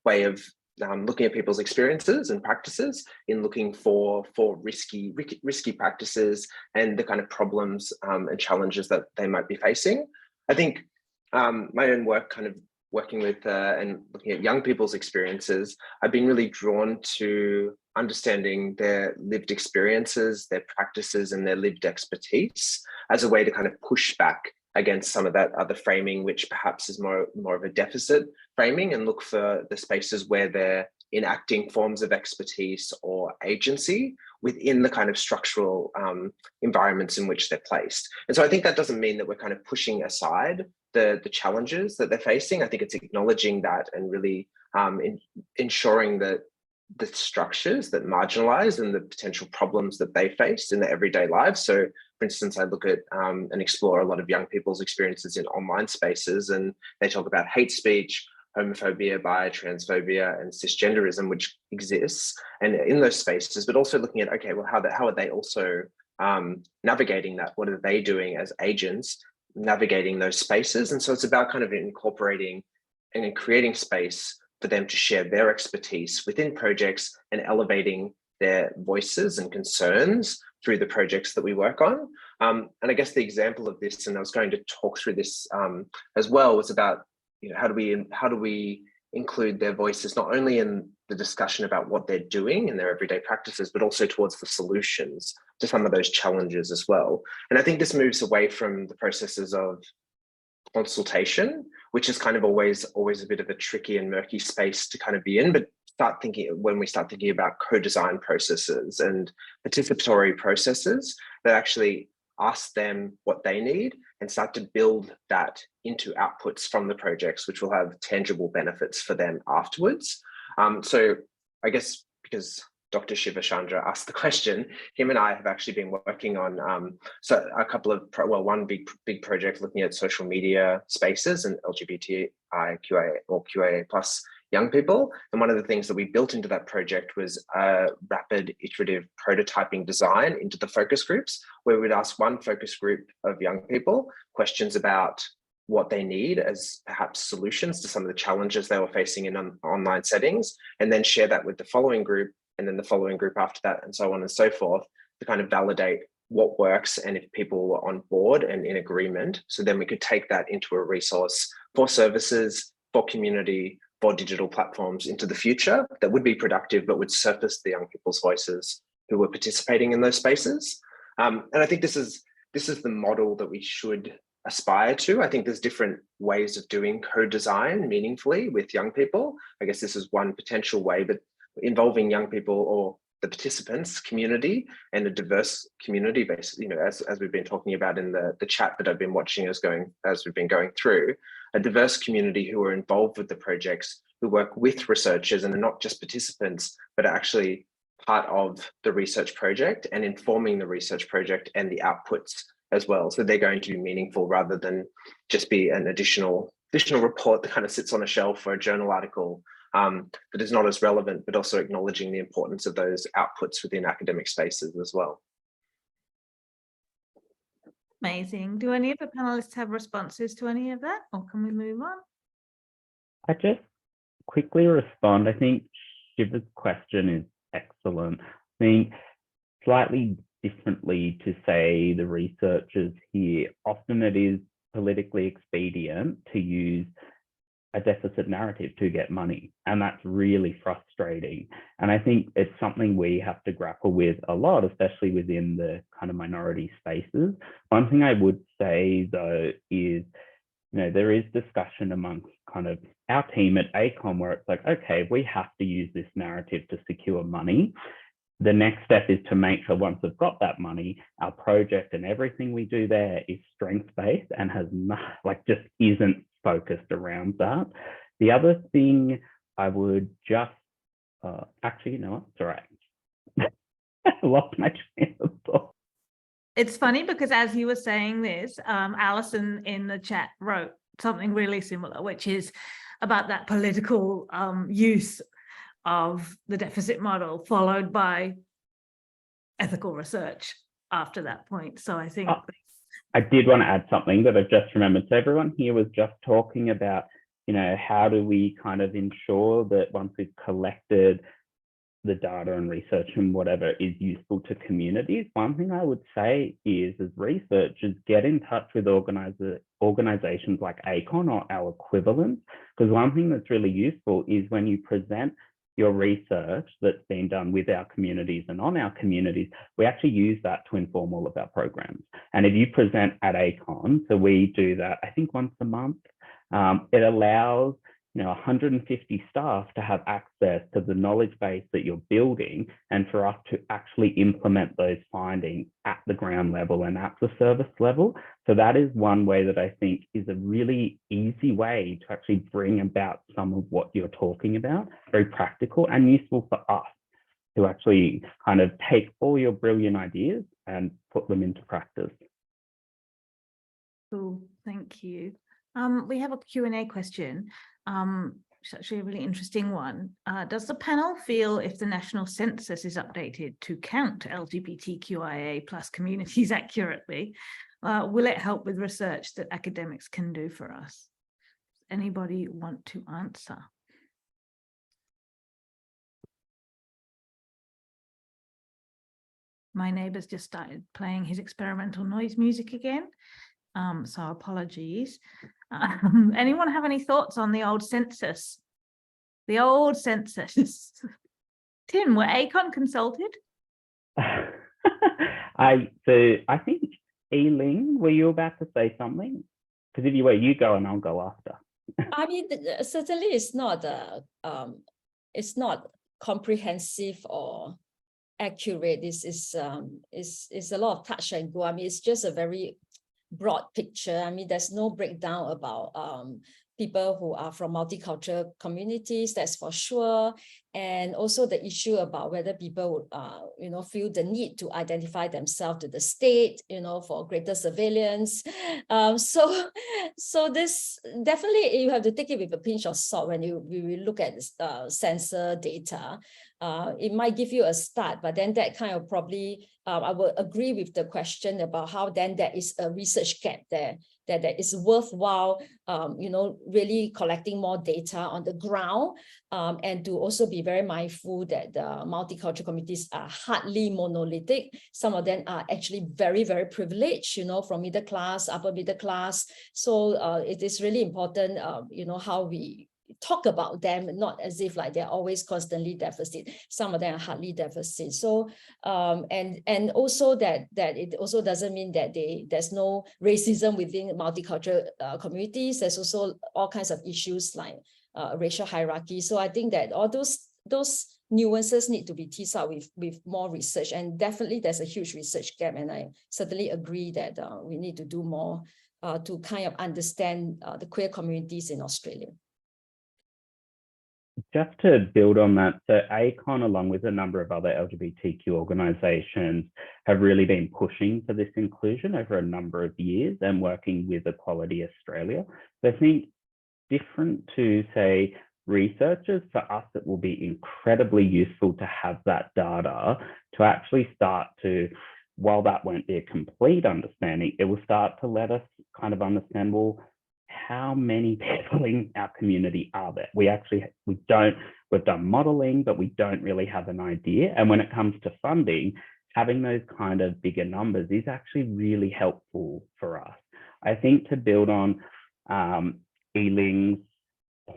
way of looking at people's experiences and practices in looking for risky practices and the kind of problems and challenges that they might be facing. I think my own work kind of working with and looking at young people's experiences, I've been really drawn to understanding their lived experiences, their practices, and their lived expertise as a way to kind of push back against some of that other framing, which perhaps is more of a deficit framing, and look for the spaces where they're enacting forms of expertise or agency within the kind of structural environments in which they're placed. And so I think that doesn't mean that we're kind of pushing aside the challenges that they're facing. I think it's acknowledging that and really ensuring that the structures that marginalize and the potential problems that they face in their everyday lives. So for instance, I look at and explore a lot of young people's experiences in online spaces, and they talk about hate speech, homophobia, transphobia, and cisgenderism, which exists and in those spaces, but also looking at, okay, well, how are they also navigating that? What are they doing as agents navigating those spaces? And so it's about kind of incorporating and creating space for them to share their expertise within projects and elevating their voices and concerns through the projects that we work on. And I guess the example of this, and I was going to talk through this as well, was about, how do we include their voices not only in the discussion about what they're doing in their everyday practices, but also towards the solutions to some of those challenges as well. And I think this moves away from the processes of consultation, which is kind of always a bit of a tricky and murky space to kind of be in, but when we start thinking about co-design processes and participatory processes that actually ask them what they need and start to build that into outputs from the projects, which will have tangible benefits for them afterwards. So I guess because Dr. Shiva Chandra asked the question, him and I have actually been working on so a couple of, one big project looking at social media spaces and LGBTIQA or QIA plus young people. And one of the things that we built into that project was a rapid iterative prototyping design into the focus groups, where we'd ask one focus group of young people questions about what they need as perhaps solutions to some of the challenges they were facing in online settings, and then share that with the following group, and then the following group after that, and so on and so forth, to kind of validate what works and if people were on board and in agreement. So then we could take that into a resource for services, for community, for digital platforms into the future that would be productive, but would surface the young people's voices who were participating in those spaces. And I think this is the model that we should aspire to. I think there's different ways of doing co-design meaningfully with young people. I guess this is one potential way, but involving young people or the participants community and a diverse community base, as we've been talking about in the chat that I've been watching as we've been going through, a diverse community who are involved with the projects, who work with researchers and are not just participants, but are actually part of the research project and informing the research project and the outputs as well. So they're going to be meaningful rather than just be an additional report that kind of sits on a shelf for a journal article that is not as relevant, but also acknowledging the importance of those outputs within academic spaces as well. Amazing. Do any of the panelists have responses to any of that, or can we move on? I just quickly respond. I think Shiva's question is excellent. I think slightly differently to say the researchers here, often it is politically expedient to use a deficit narrative to get money, and that's really frustrating. And I think it's something we have to grapple with a lot, especially within the kind of minority spaces. One thing I would say though is, there is discussion amongst kind of our team at ACON where it's like, okay, we have to use this narrative to secure money. The next step is to make sure once we've got that money, our project and everything we do there is strength-based and has just isn't focused around that. The other thing I would just, actually, you know what, it's all right. I lost my train of thought. It's funny because as you were saying this, Alison in the chat wrote something really similar, which is about that political use of the deficit model, followed by ethical research after that point. So I think I did want to add something that I've just remembered. So everyone here was just talking about, how do we kind of ensure that once we've collected the data and research and whatever is useful to communities. One thing I would say is, as researchers, get in touch with organizations like ACON or our equivalents, because one thing that's really useful is when you present your research that's been done with our communities and on our communities, we actually use that to inform all of our programs. And if you present at ACON, so we do that, I think once a month, it allows 150 staff to have access to the knowledge base that you're building, and for us to actually implement those findings at the ground level and at the service level. So that is one way that I think is a really easy way to actually bring about some of what you're talking about, very practical and useful for us to actually kind of take all your brilliant ideas and put them into practice. Cool, thank you. We have a Q&A question. It's actually a really interesting one. Does the panel feel if the national census is updated to count LGBTQIA plus communities accurately, will it help with research that academics can do for us? Anybody want to answer? My neighbour's just started playing his experimental noise music again. So apologies. Anyone have any thoughts on the old census The old census. Tim, were ACON consulted? I think Ling, were you about to say something? Because if you were, you go and I'll go after. I mean, certainly it's not comprehensive or accurate. This is a lot of touch and go. I mean, it's just a very broad picture. I mean, there's no breakdown about people who are from multicultural communities, that's for sure. And also the issue about whether people would, feel the need to identify themselves to the state, for greater surveillance. So this definitely, you have to take it with a pinch of salt when you look at sensor data. It might give you a start, but then that kind of probably, I will agree with the question about how then there is a research gap there, that is worthwhile, really collecting more data on the ground, and to also be very mindful that the multicultural communities are hardly monolithic. Some of them are actually very, very privileged, from middle class, upper middle class. So it is really important, how we talk about them, not as if like they're always constantly deficit. Some of them are hardly deficit. So and also that it also doesn't mean that there's no racism within multicultural communities. There's also all kinds of issues like racial hierarchy. So I think that all those nuances need to be teased out with more research, and definitely there's a huge research gap, and I certainly agree that we need to do more to kind of understand the queer communities in Australia. Just to build on that, so ACON, along with a number of other LGBTQ organisations, have really been pushing for this inclusion over a number of years and working with Equality Australia. So I think different to, say, researchers, for us, it will be incredibly useful to have that data to actually start to, while that won't be a complete understanding, it will start to let us kind of understand, well, how many people in our community are there? We've done modeling, but we don't really have an idea. And when it comes to funding, having those kind of bigger numbers is actually really helpful for us. I think to build on Ling's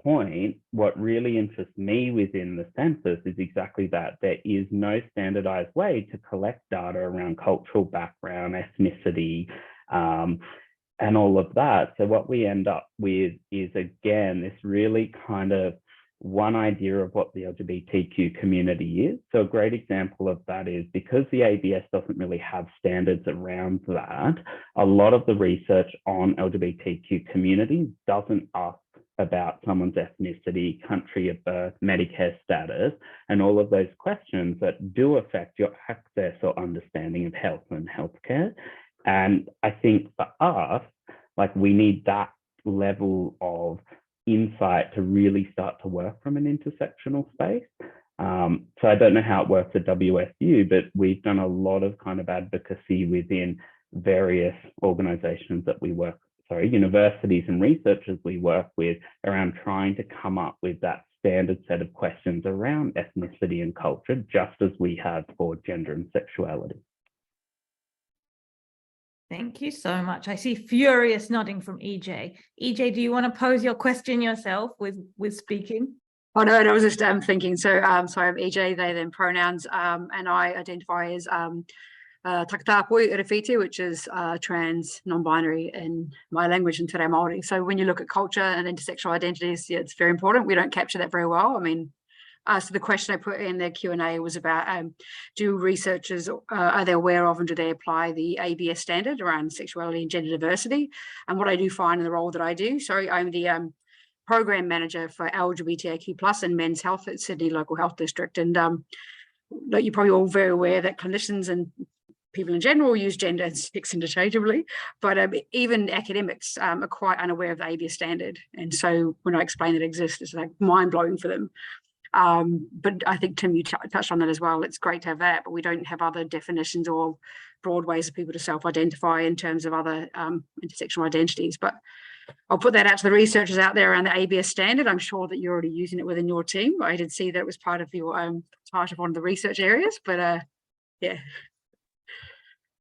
point, what really interests me within the census is exactly that. There is no standardized way to collect data around cultural background, ethnicity, and all of that. So what we end up with is, again, this really kind of one idea of what the LGBTQ community is. So a great example of that is because the ABS doesn't really have standards around that, a lot of the research on LGBTQ communities doesn't ask about someone's ethnicity, country of birth, Medicare status, and all of those questions that do affect your access or understanding of health and healthcare. And I think for us, like, we need that level of insight to really start to work from an intersectional space. So I don't know how it works at WSU, but we've done a lot of kind of advocacy within various organizations that we work, universities and researchers we work with, around trying to come up with that standard set of questions around ethnicity and culture, just as we have for gender and sexuality. Thank you so much. I see furious nodding from EJ. EJ, do you want to pose your question yourself with speaking? Oh, no, I was just thinking. So, sorry, I'm EJ, they, them pronouns, and I identify as Takatapui Irewhiti, which is trans, non-binary in my language, and Te Reo Māori. So when you look at culture and intersectional identities, yeah, it's very important. We don't capture that very well. I mean, so the question I put in the Q&A was about, do researchers, are they aware of and do they apply the ABS standard around sexuality and gender diversity? And what I do find in the role that I do, I'm the program manager for LGBTIQ+ and men's health at Sydney Local Health District. And you're probably all very aware that clinicians and people in general use gender and sex interchangeably, but even academics are quite unaware of the ABS standard. And so when I explain it exists, it's like mind-blowing for them. But I think, Tim, you touched on that as well. It's great to have that, but we don't have other definitions or broad ways for people to self-identify in terms of other intersectional identities. But I'll put that out to the researchers out there around the ABS standard. I'm sure that you're already using it within your team. I did see that it was part of your part of one of the research areas, but yeah.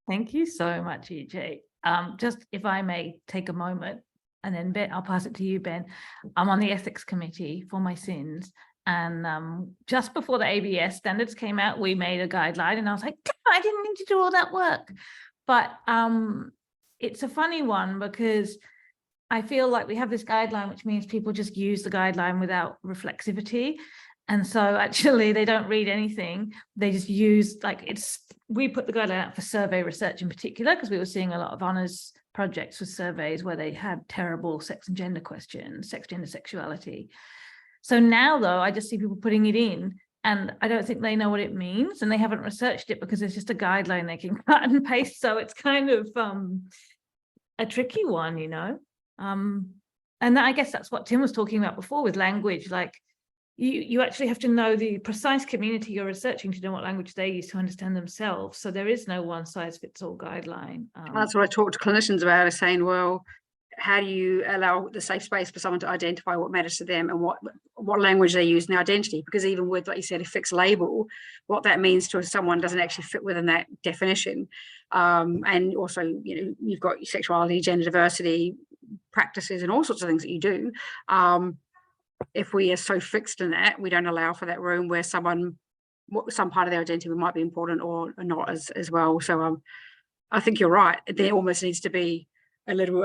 Thank you so much, EJ. Just if I may take a moment, and then Ben, I'll pass it to you, Ben. I'm on the ethics committee for my sins, And just before the ABS standards came out, we made a guideline, and I was like, I didn't need to do all that work. But it's a funny one, because I feel like we have this guideline, which means people just use the guideline without reflexivity. And so actually they don't read anything. They just use, like, we put the guideline out for survey research in particular, because we were seeing a lot of honours projects with surveys where they had terrible sex and gender questions, sex, gender, sexuality. So now, though, I just see people putting it in, and I don't think they know what it means, and they haven't researched it because it's just a guideline they can cut and paste. So it's kind of a tricky one, you know. And I guess that's what Tim was talking about before with language. Like, you actually have to know the precise community you're researching to know what language they use to understand themselves. So there is no one size fits all guideline. That's what I talk to clinicians about, is saying, well, how do you allow the safe space for someone to identify what matters to them and what language they use in their identity? Because even with, like you said, a fixed label, what that means to someone doesn't actually fit within that definition. And also, you know, you've got sexuality, gender diversity practices and all sorts of things that you do. If we are so fixed in that, we don't allow for that room where some part of their identity might be important or not as well. So I think you're right. There almost needs to be a little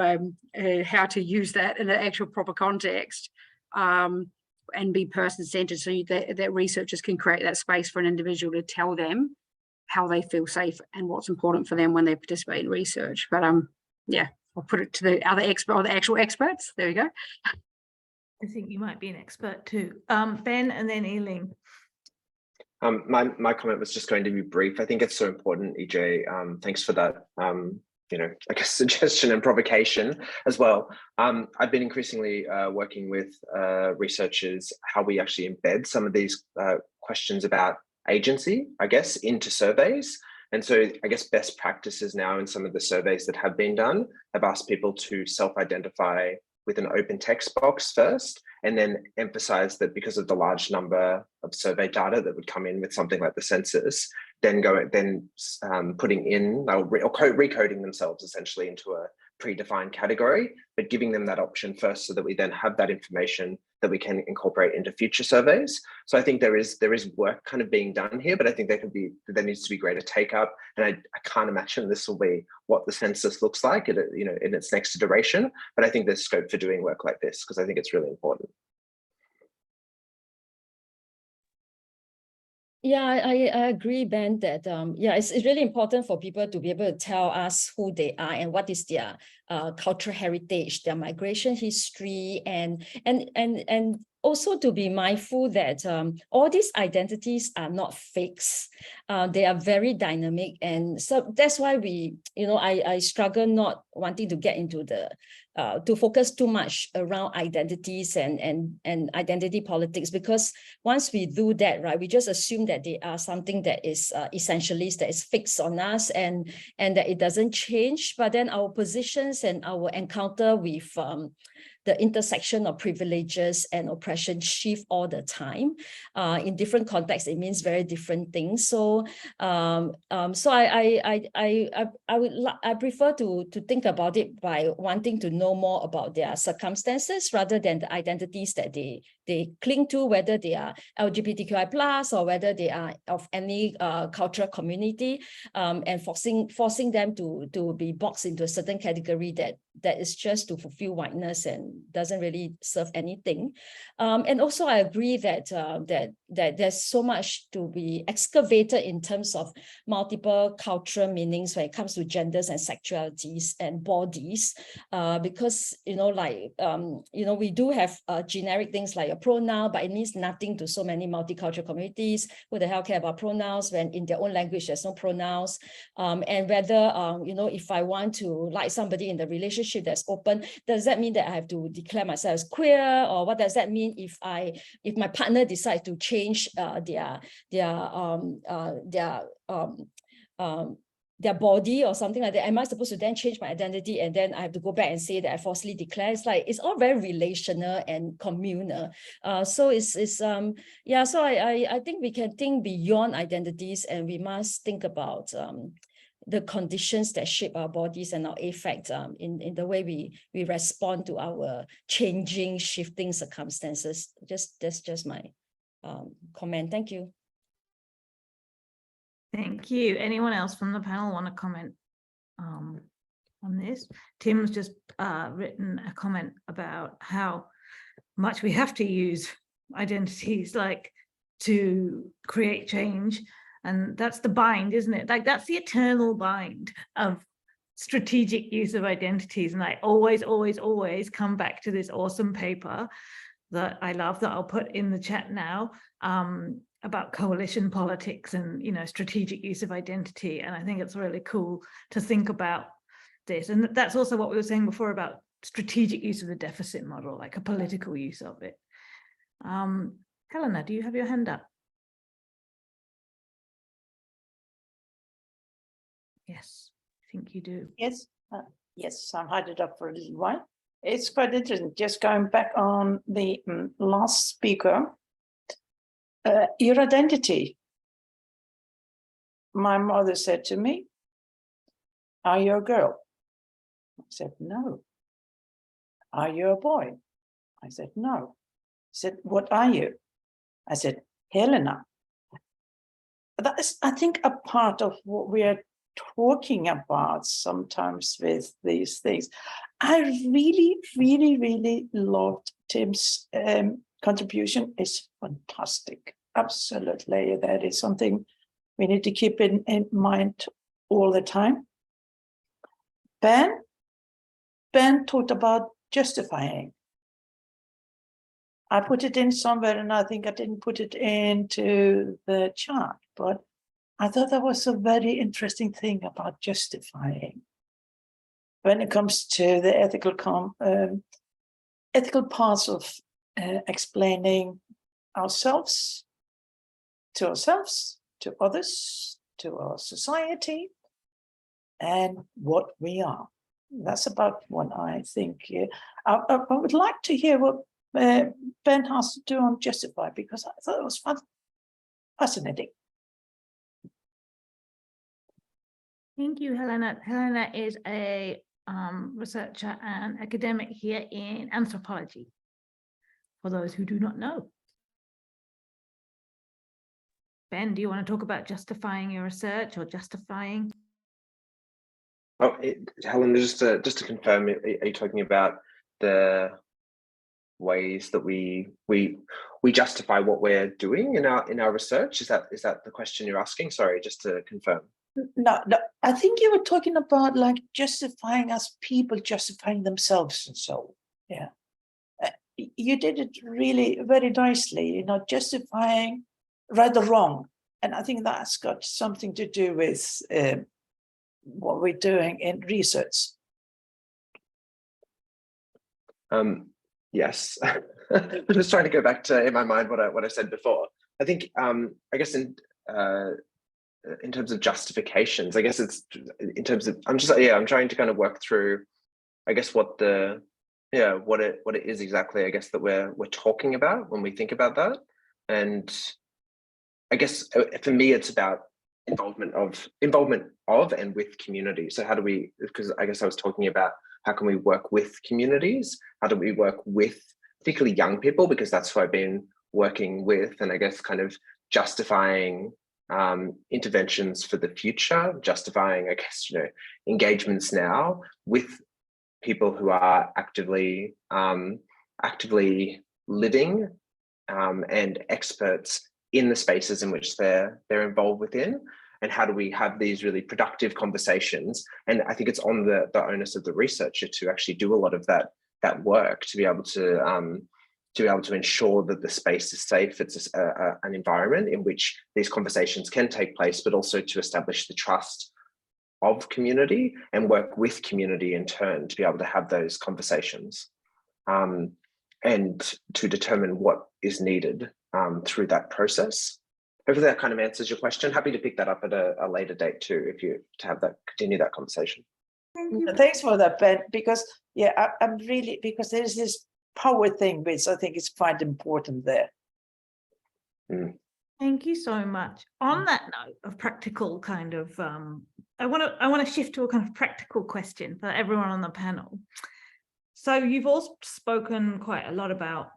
how to use that in an actual proper context, and be person-centered, so that researchers can create that space for an individual to tell them how they feel safe and what's important for them when they participate in research. But yeah, I'll put it to the other expert, or the actual experts. There we go. I think you might be an expert too. Ben, and then Ling. My comment was just going to be brief. I think it's so important, EJ. Thanks for that. You know, I guess suggestion and provocation as well. I've been increasingly working with researchers how we actually embed some of these questions about agency, I guess, into surveys. And so I guess best practices now in some of the surveys that have been done have asked people to self-identify with an open text box first, and then emphasize that because of the large number of survey data that would come in with something like the census, then putting in or recoding themselves essentially into a predefined category, but giving them that option first so that we then have that information that we can incorporate into future surveys. So I think there is work kind of being done here, but I think there needs to be greater take up. And I can't imagine this will be what the census looks like in its next iteration, but I think there's scope for doing work like this because I think it's really important. Yeah, I agree, Ben, that it's really important for people to be able to tell us who they are and what is their cultural heritage, their migration history, and also to be mindful that all these identities are not fixed. They are very dynamic, and so that's why I struggle not wanting to get into to focus too much around identities and identity politics, because once we do that, right, we just assume that they are something that is essentialist, that is fixed on us, and that it doesn't change. But then our positions and our encounter with the intersection of privileges and oppression shift all the time. In different contexts, it means very different things. So, I prefer to think about it by wanting to know more about their circumstances rather than the identities that they cling to, whether they are LGBTQI+, or whether they are of any cultural community, and forcing them to be boxed into a certain category that is just to fulfill whiteness and doesn't really serve anything. And also I agree that there's so much to be excavated in terms of multiple cultural meanings when it comes to genders and sexualities and bodies, because we do have generic things like a pronoun, but it means nothing to so many multicultural communities. Who the hell care about pronouns when in their own language there's no pronouns? And whether if I want to like somebody in the relationship that's open, does that mean that I have to declare myself as queer? Or what does that mean if my partner decides to change their body or something like that? Am I supposed to then change my identity and then I have to go back and say that I falsely declare? It's like, it's all very relational and communal. So I think we can think beyond identities, and we must think about the conditions that shape our bodies and our affect in the way we respond to our changing, shifting circumstances. That's just my comment. Thank you. Thank you. Anyone else from the panel want to comment on this? Tim's just written a comment about how much we have to use identities like to create change, and that's the bind, isn't it? Like that's the eternal bind of strategic use of identities. And I always come back to this awesome paper that I love, that I'll put in the chat now, about coalition politics and, you know, strategic use of identity. And I think it's really cool to think about this. And that's also what we were saying before about strategic use of the deficit model, like a political use of it. Helena, do you have your hand up? Yes, I think you do. Yes, yes, I'm hiding up for a little while. It's quite interesting. Just going back on the last speaker, your identity. My mother said to me, "Are you a girl?" I said, "No." "Are you a boy?" I said, "No." She said, "What are you?" I said, "Helena." That is, I think, a part of what we are talking about sometimes with these things. I really loved Tim's contribution. It's fantastic. Absolutely. That is something we need to keep in mind all the time. Ben talked about justifying. I put it in somewhere, and I think I didn't put it into the chart, but I thought that was a very interesting thing about justifying when it comes to the ethical parts of explaining ourselves, to others, to our society, and what we are. That's about what I think. I would like to hear what Ben has to do on justify, because I thought it was fascinating. Thank you, Helena. Helena is a researcher and academic here in anthropology, for those who do not know. Ben, do you want to talk about justifying your research or justifying? Oh, Helen, just to confirm, are you talking about the ways that we justify what we're doing in our research? Is that the question you're asking? Sorry, just to confirm. No, I think you were talking about like justifying as people justifying themselves and so, yeah. You did it really very nicely, you know, justifying right or wrong. And I think that's got something to do with what we're doing in research. Yes, I'm just trying to go back to, in my mind, what I said before. I think, I guess in terms of justifications, I guess it's in terms of, I'm trying to kind of work through, I guess, what it is exactly, I guess, that we're talking about when we think about that. And I guess for me, it's about involvement of and with community. So how do we, because I guess I was talking about how can we work with communities? How do we work with particularly young people? Because that's who I've been working with, and I guess kind of justifying interventions for the future, justifying, I guess, you know, engagements now with people who are actively living and experts in the spaces in which they're involved within. And how do we have these really productive conversations? And I think it's on the onus of the researcher to actually do a lot of that work, to be able to ensure that the space is safe. It's an environment in which these conversations can take place, but also to establish the trust of community and work with community in turn to be able to have those conversations and to determine what is needed through that process. Hopefully that kind of answers your question. Happy to pick that up at a later date too, continue that conversation. Thanks for that, Ben, because yeah, I'm really, because there's this power thing which I think is quite important there. Thank you so much. On that note of practical kind of, I want to shift to a kind of practical question for everyone on the panel. So you've all spoken quite a lot about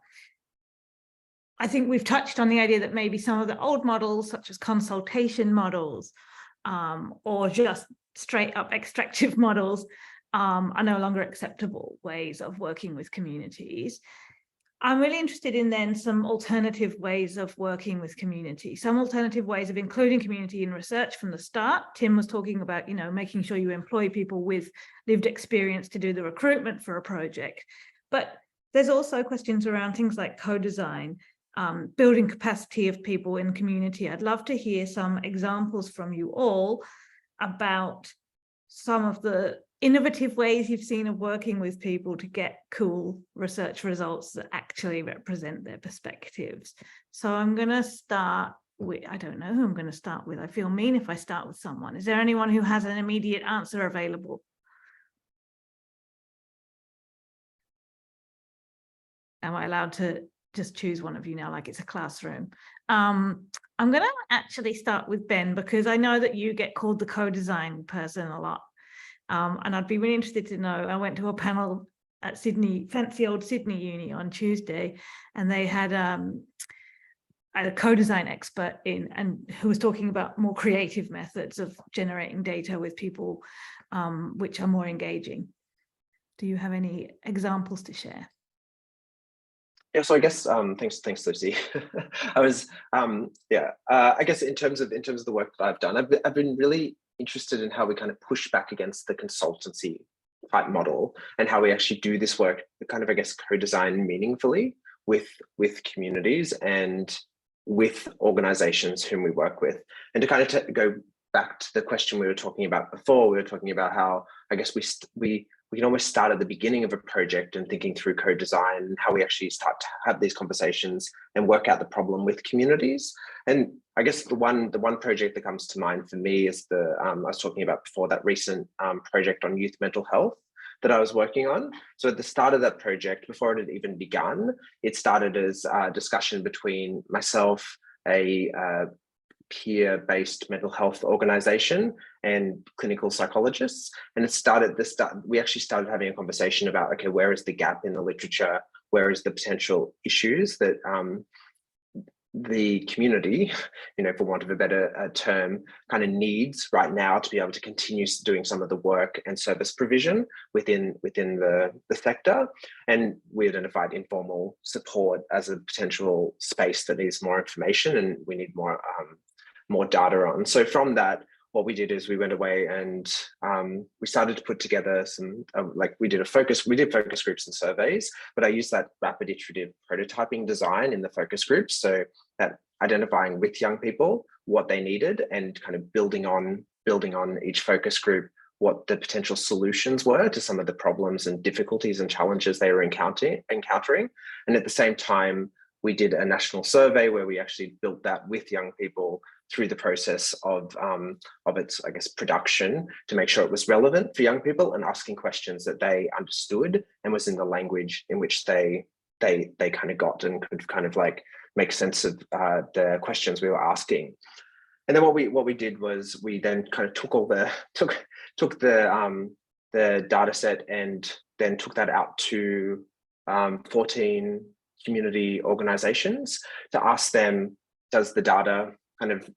I think we've touched on the idea that maybe some of the old models, such as consultation models, or just straight up extractive models, are no longer acceptable ways of working with communities. I'm really interested in then some alternative ways of working with community, some alternative ways of including community in research from the start. Tim was talking about, you know, making sure you employ people with lived experience to do the recruitment for a project. But there's also questions around things like co-design, building capacity of people in community. I'd love to hear some examples from you all about some of the innovative ways you've seen of working with people to get cool research results that actually represent their perspectives. So I'm going to start with, I don't know who I'm going to start with. I feel mean if I start with someone. Is there anyone who has an immediate answer available? Am I allowed to just choose one of you now, like it's a classroom? I'm going to actually start with Ben, because I know that you get called the co-design person a lot. And I'd be really interested to know, I went to a panel at Xinyi, fancy old Sydney Uni on Tuesday, and they had a co-design expert in, and who was talking about more creative methods of generating data with people, which are more engaging. Do you have any examples to share? Yeah, so I guess thanks Lucy. I was I guess in terms of the work that I've done, I've been really interested in how we kind of push back against the consultancy type model, and how we actually do this work, kind of, I guess, co-design meaningfully with communities and with organizations whom we work with. And to kind of go back to the question we were talking about before, we were talking about how, I guess, we can almost start at the beginning of a project and thinking through co-design, and how we actually start to have these conversations and work out the problem with communities. And I guess the one project that comes to mind for me is the I was talking about before, that recent project on youth mental health that I was working on. So at the start of that project, before it had even begun, it started as a discussion between myself, a peer-based mental health organization, and clinical psychologists. And we actually started having a conversation about, okay, where is the gap in the literature? Where is the potential issues that the community, you know, for want of a better term, kind of needs right now to be able to continue doing some of the work and service provision within the sector. And we identified informal support as a potential space that needs more information, and we need more data on. So from that, what we did is we went away and we started to put together some, we did focus groups and surveys, but I used that rapid iterative prototyping design in the focus groups. So that identifying with young people what they needed, and kind of building on each focus group what the potential solutions were to some of the problems and difficulties and challenges they were encountering. And at the same time, we did a national survey where we actually built that with young people through the process of its, I guess, production, to make sure it was relevant for young people and asking questions that they understood and was in the language in which they kind of got and could kind of like make sense of the questions we were asking. And then what we did was we then kind of took the data set and then took that out to 14 community organizations to ask them, does the data kind of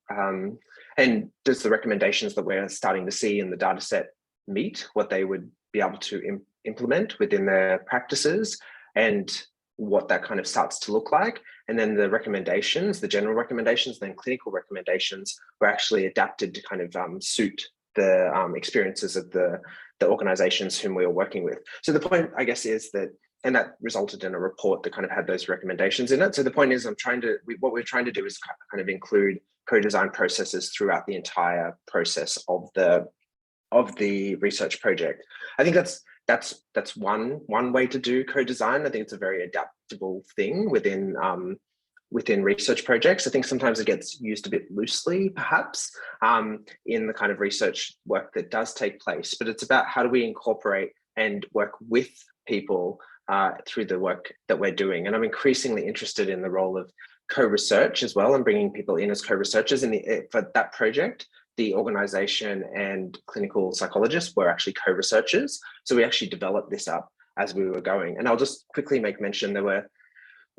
and does the recommendations that we're starting to see in the data set meet what they would be able to implement within their practices, and what that kind of starts to look like. And then the recommendations, the general recommendations, then clinical recommendations, were actually adapted to kind of suit the experiences of the organizations whom we were working with. So the point, I guess, is that, and that resulted in a report that kind of had those recommendations in it. So the point is, what we're trying to do is kind of include co-design processes throughout the entire process of the research project. I think that's one way to do co-design. I think it's a very adaptable thing within research projects. I think sometimes it gets used a bit loosely, perhaps, in the kind of research work that does take place. But it's about how do we incorporate and work with people through the work that we're doing. And I'm increasingly interested in the role of co-research as well, and bringing people in as co-researchers. For that project, the organization and clinical psychologists were actually co-researchers. So we actually developed this up as we were going. And I'll just quickly make mention,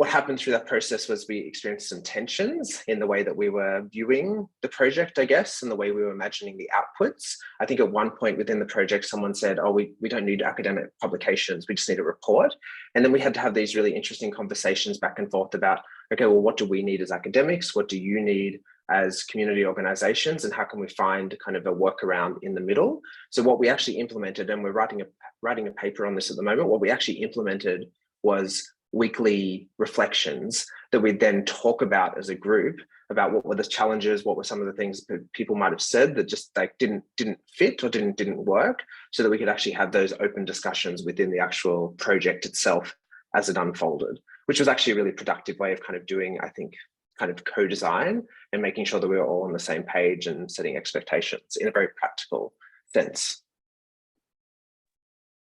what happened through that process was we experienced some tensions in the way that we were viewing the project, I guess, and the way we were imagining the outputs. I think at one point within the project, someone said, oh, we don't need academic publications, we just need a report. And then we had to have these really interesting conversations back and forth about, okay, well, what do we need as academics? What do you need as community organizations? And how can we find kind of a workaround in the middle? So what we actually implemented, and we're writing a paper on this at the moment, what we actually implemented was weekly reflections that we'd then talk about as a group about what were the challenges, what were some of the things that people might have said that just like didn't fit or didn't work, so that we could actually have those open discussions within the actual project itself as it unfolded, which was actually a really productive way of kind of doing, I think, kind of co-design and making sure that we were all on the same page and setting expectations in a very practical sense.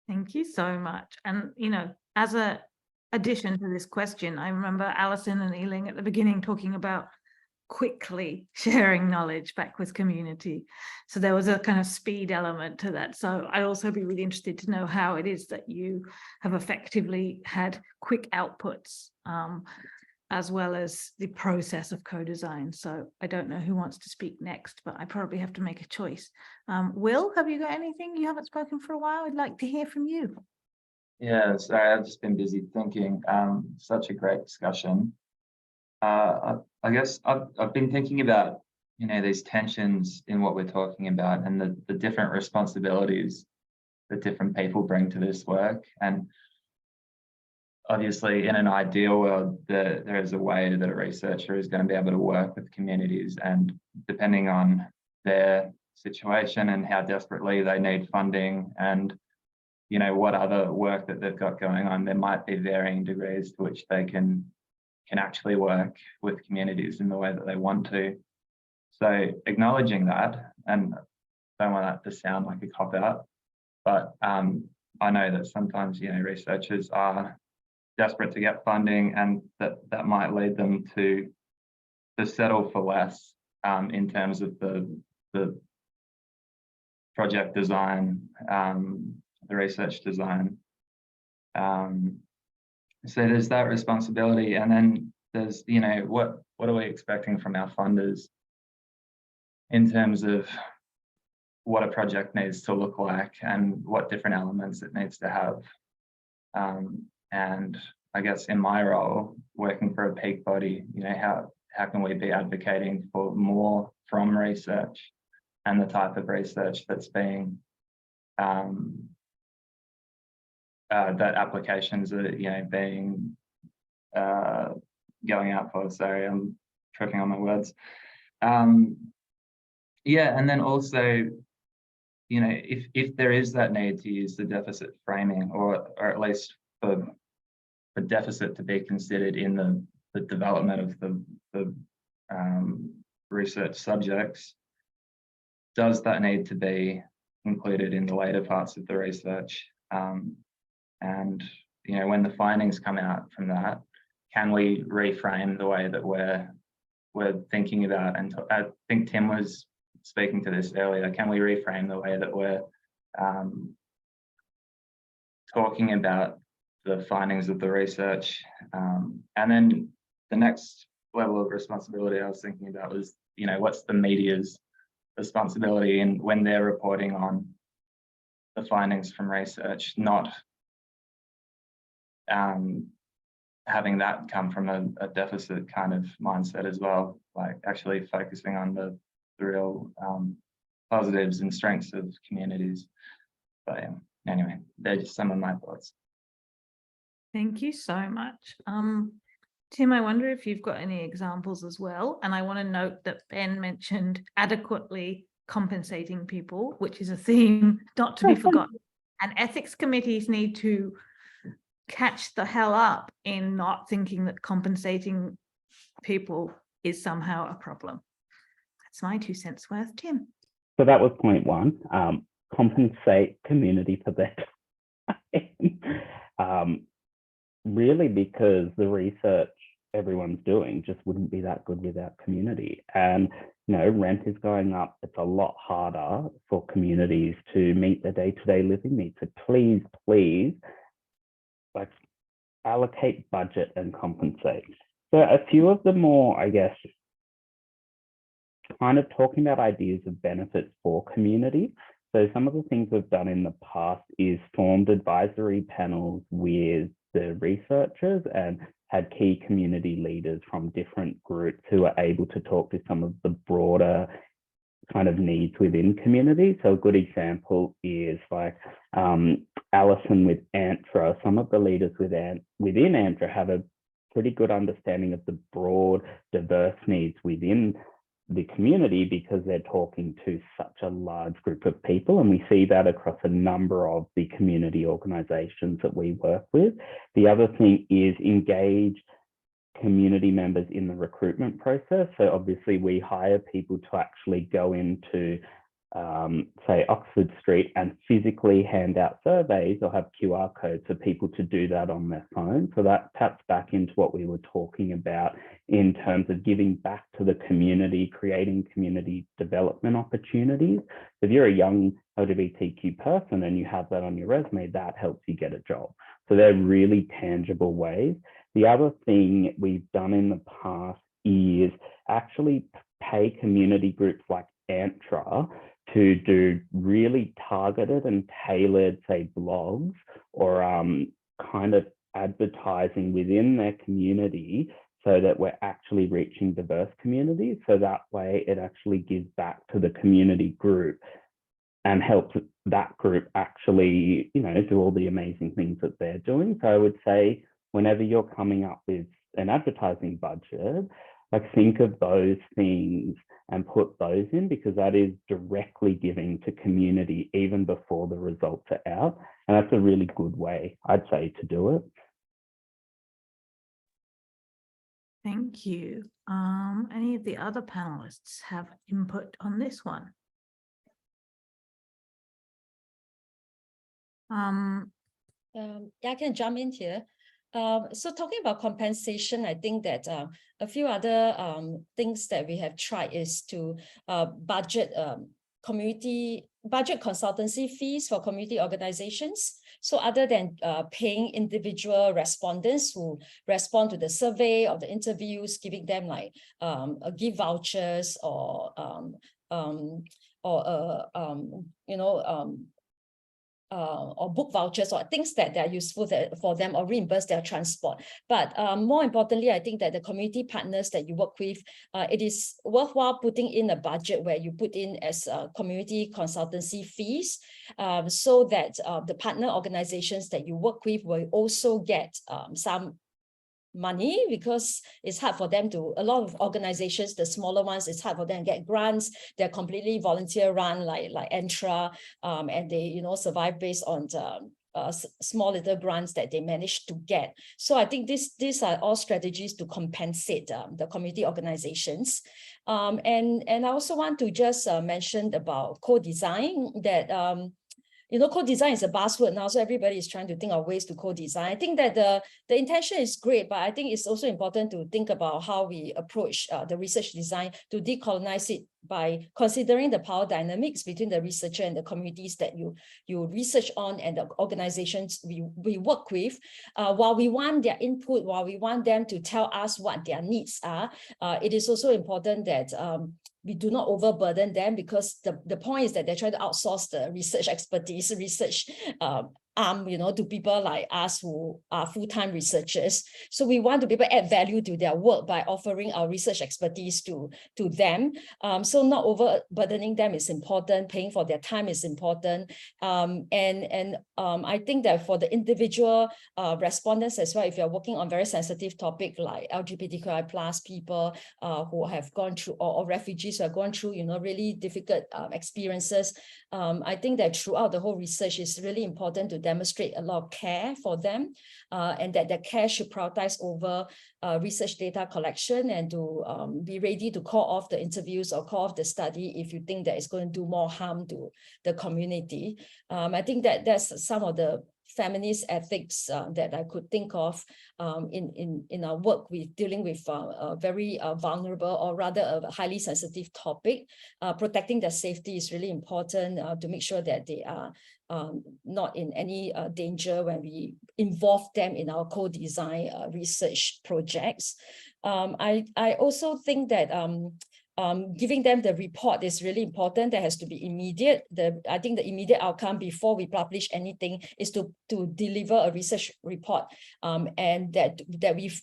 Thank you so much. And, you know, as a addition to this question, I remember Alison and Ling at the beginning talking about quickly sharing knowledge back with community. So there was a kind of speed element to that. So I'd also be really interested to know how it is that you have effectively had quick outputs, as well as the process of co-design. So I don't know who wants to speak next, but I probably have to make a choice. Will, have you got anything? You haven't spoken for a while. I'd like to hear from you. Yeah, sorry, I've just been busy thinking. Such a great discussion. I guess I've been thinking about, you know, these tensions in what we're talking about and the different responsibilities that different people bring to this work. And obviously, in an ideal world, there is a way that a researcher is going to be able to work with communities, and depending on their situation and how desperately they need funding and, you know, what other work that they've got going on, there might be varying degrees to which they can actually work with communities in the way that they want to. So acknowledging that, and I don't want that to sound like a cop-out, but I know that sometimes, you know, researchers are desperate to get funding, and that might lead them to settle for less in terms of the project design, the research design. So there's that responsibility, and then there's, you know, what are we expecting from our funders in terms of what a project needs to look like and what different elements it needs to have. And I guess in my role, working for a peak body, you know, how can we be advocating for more from research and the type of research that's being that applications are, you know, being going out for. Sorry, I'm tripping on my words. Yeah, and then also, you know, if there is that need to use the deficit framing, or at least for deficit to be considered in the development of the research subjects, does that need to be included in the later parts of the research? And, you know, when the findings come out from that, can we reframe the way that we're thinking about, and I think Tim was speaking to this earlier, can we reframe the way that we're talking about the findings of the research? And then the next level of responsibility I was thinking about was, you know, what's the media's responsibility in when they're reporting on the findings from research, not having that come from a deficit kind of mindset as well, like actually focusing on the real positives and strengths of communities. But yeah, anyway, they're just some of my thoughts. Thank you so much. Tim, I wonder if you've got any examples as well. And I want to note that Ben mentioned adequately compensating people, which is a theme not to be forgotten. And ethics committees need to catch the hell up in not thinking that compensating people is somehow a problem. That's my 2 cents worth. Tim. So that was point one. Compensate community for their time. Really, because the research everyone's doing just wouldn't be that good without community. And, you know, rent is going up. It's a lot harder for communities to meet their day-to-day living needs. So please, like, allocate, budget, and compensate. So a few of the more, I guess, kind of talking about ideas of benefits for community. So some of the things we've done in the past is formed advisory panels with the researchers and had key community leaders from different groups who are able to talk to some of the broader kind of needs within community. So a good example is like Alison with ANTRA. Some of the leaders within ANTRA have a pretty good understanding of the broad, diverse needs within the community because they're talking to such a large group of people. And we see that across a number of the community organizations that we work with. The other thing is engage community members in the recruitment process. So obviously we hire people to actually go into say Oxford Street and physically hand out surveys or have QR codes for people to do that on their phone. So that taps back into what we were talking about in terms of giving back to the community, creating community development opportunities. If you're a young LGBTQ person and you have that on your resume, that helps you get a job. So they're really tangible ways. The other thing we've done in the past is actually pay community groups like ANTRA to do really targeted and tailored, say, blogs or kind of advertising within their community so that we're actually reaching diverse communities. So that way it actually gives back to the community group and helps that group actually, you know, do all the amazing things that they're doing. So I would say whenever you're coming up with an advertising budget, like think of those things and put those in, because that is directly giving to community even before the results are out. And that's a really good way, I'd say, to do it. Thank you. Any of the other panelists have input on this one? Yeah, I can jump in here. So talking about compensation, I think that a few other things that we have tried is to budget consultancy fees for community organizations. So other than paying individual respondents who respond to the survey or the interviews, giving them like gift vouchers or or book vouchers or things that are useful for them, or reimburse their transport. But more importantly, I think that the community partners that you work with, it is worthwhile putting in a budget where you put in as community consultancy fees, so that the partner organizations that you work with will also get some money, because it's hard for them to, a lot of organizations, the smaller ones, it's hard for them to get grants. They're completely volunteer run, like ANTRA, and they, you know, survive based on small little grants that they manage to get. So I think these are all strategies to compensate the community organizations. And I also want to just mention about co-design, that you know, co-design is a buzzword now, so everybody is trying to think of ways to co-design. I think that the intention is great, but I think it's also important to think about how we approach the research design to decolonize it by considering the power dynamics between the researcher and the communities that you research on and the organizations we work with. While we want their input, while we want them to tell us what their needs are, it is also important that we do not overburden them, because the point is that they're trying to outsource the research expertise, research you know, to people like us who are full-time researchers. So we want to be able to add value to their work by offering our research expertise to them. So not overburdening them is important. Paying for their time is important. I think that for the individual respondents as well, if you're working on very sensitive topic like LGBTQI+ people who have gone through, or refugees who have gone through, you know, really difficult experiences, I think that throughout the whole research, it's really important to demonstrate a lot of care for them, and that the care should prioritize over research data collection, and to be ready to call off the interviews or call off the study if you think that it's going to do more harm to the community. I think that that's some of the feminist ethics that I could think of in our work with dealing with a very vulnerable, or rather a highly sensitive topic. Protecting their safety is really important to make sure that they are not in any danger when we involve them in our co-design research projects. I also think that giving them the report is really important. That has to be immediate. I think the immediate outcome before we publish anything is to deliver a research report, and that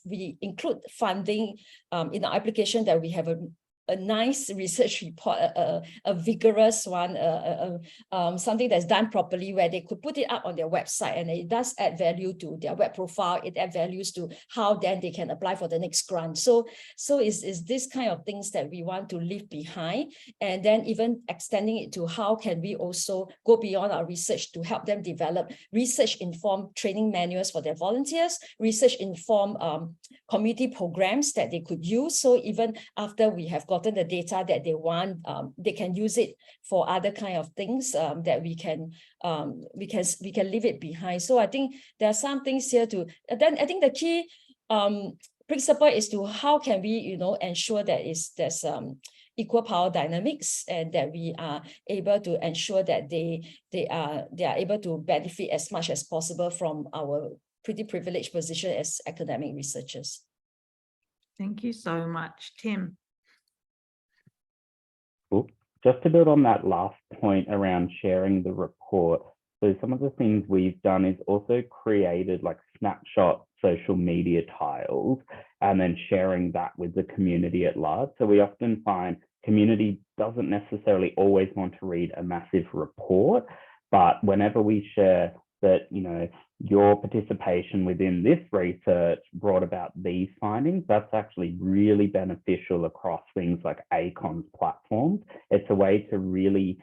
we include funding in the application, that we have a nice research report, a vigorous one, something that's done properly, where they could put it up on their website, and it does add value to their web profile. It adds values to how then they can apply for the next grant. So is this kind of things that we want to leave behind, and then even extending it to how can we also go beyond our research to help them develop research-informed training manuals for their volunteers, research-informed community programs that they could use. So even after we have gotten the data that they want, they can use it for other kind of things that we can leave it behind. So I think there are some things here to, then I think the key principle is to how can we, ensure that there's equal power dynamics, and that we are able to ensure that they are able to benefit as much as possible from our pretty privileged position as academic researchers. Thank you so much, Tim. Cool. Just to build on that last point around sharing the report, so some of the things we've done is also created like snapshot social media tiles, and then sharing that with the community at large. So we often find community doesn't necessarily always want to read a massive report, but whenever we share that, your participation within this research brought about these findings, that's actually really beneficial across things like ACON's platforms. It's a way to really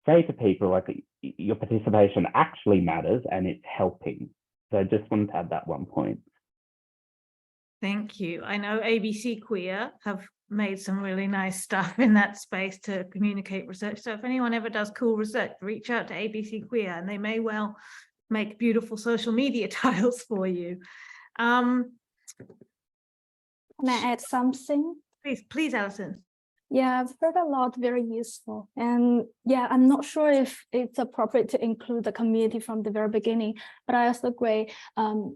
say to people, like, your participation actually matters and it's helping. So I just wanted to add that one point. Thank you. I know ABC Queer have made some really nice stuff in that space to communicate research. So if anyone ever does cool research, reach out to ABC Queer, and they may well make beautiful social media tiles for you. Can I add something? Please, Alison. Yeah, I've heard a lot, very useful. And yeah, I'm not sure if it's appropriate to include the community from the very beginning, but I also agree,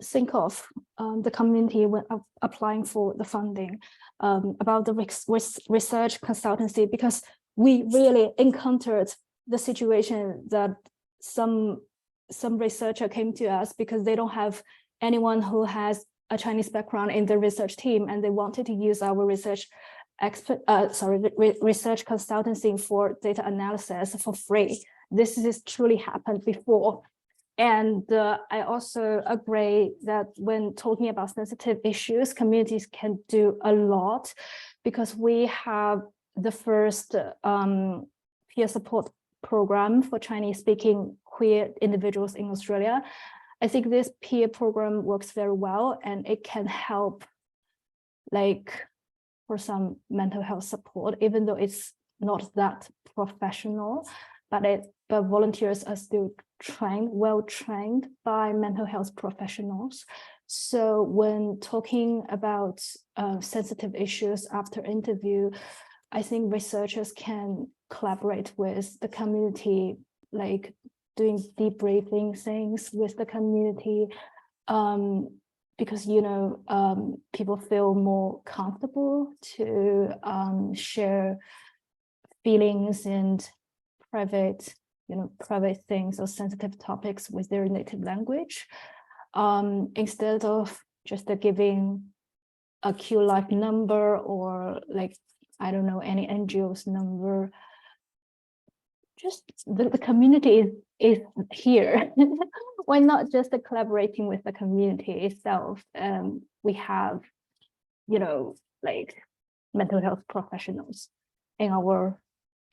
think of the community when applying for the funding, about the research consultancy, because we really encountered the situation that some researcher came to us because they don't have anyone who has a Chinese background in the research team, and they wanted to use our research research consultancy for data analysis for free. This has truly happened before. And I also agree that when talking about sensitive issues, communities can do a lot, because we have the first peer support program for Chinese-speaking queer individuals in Australia. I think this peer program works very well, and it can help, like, for some mental health support, even though it's not that professional, but volunteers are still well trained by mental health professionals. So when talking about sensitive issues after interview, I think researchers can collaborate with the community, like doing debriefing things with the community, because, people feel more comfortable to share feelings and private things or sensitive topics with their native language, instead of just giving a QLife number or, like, I don't know, any NGO's number. Just the community is here. Why not just collaborating with the community itself? We have, like, mental health professionals in our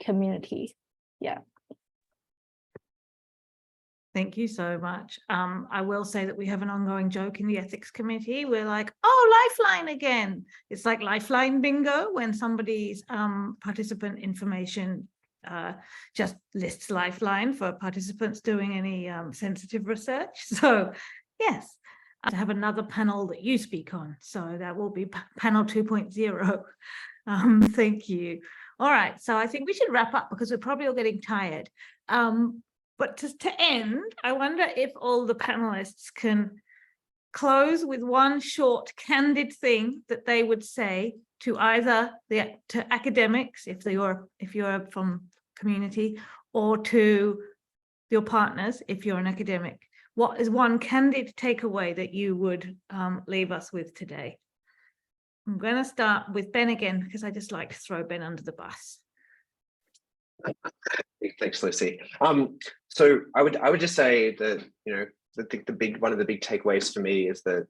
community. Yeah. Thank you so much. I will say that we have an ongoing joke in the ethics committee. We're like, oh, Lifeline again. It's like Lifeline bingo when somebody's participant information just lists Lifeline for participants doing any sensitive research. So yes, I have another panel that you speak on. So that will be panel 2.0. Thank you. All right, so I think we should wrap up because we're probably all getting tired. But to end, I wonder if all the panelists can close with one short, candid thing that they would say to either to academics, if you're from community, or to your partners, if you're an academic. What is one candid takeaway that you would leave us with today? I'm going to start with Ben again, because I just like to throw Ben under the bus. Thanks, Lucy. So I would just say that, you know, I think one of the big takeaways for me is that,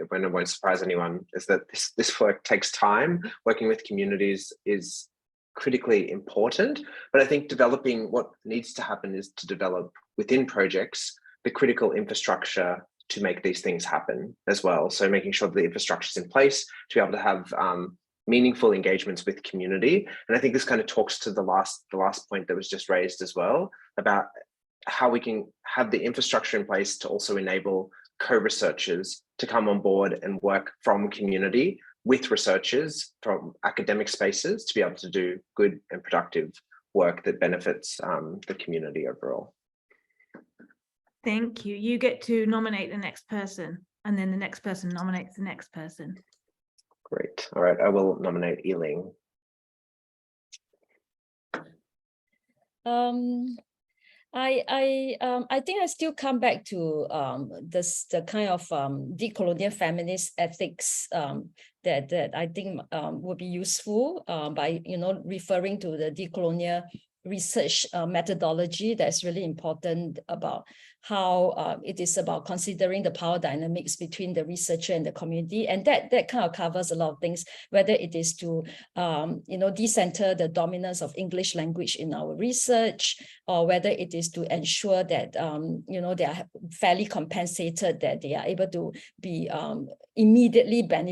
when it won't surprise anyone, is that this work takes time. Working with communities is critically important, but I think what needs to happen is to develop within projects the critical infrastructure to make these things happen as well. So making sure that the infrastructure is in place to be able to have meaningful engagements with community. And I think this kind of talks to the last point that was just raised as well, about how we can have the infrastructure in place to also enable co-researchers to come on board and work from community with researchers from academic spaces to be able to do good and productive work that benefits the community overall. Thank you. You get to nominate the next person, and then the next person nominates the next person. Great. All right, I will nominate Ling. I think I still come back to the kind of decolonial feminist ethics that I think would be useful by, you know, referring to the decolonial research methodology that's really important about how it is about considering the power dynamics between the researcher and the community, and that kind of covers a lot of things, whether it is to you know, decenter the dominance of English language in our research, or whether it is to ensure that you know, they are fairly compensated, that they are able to be immediately that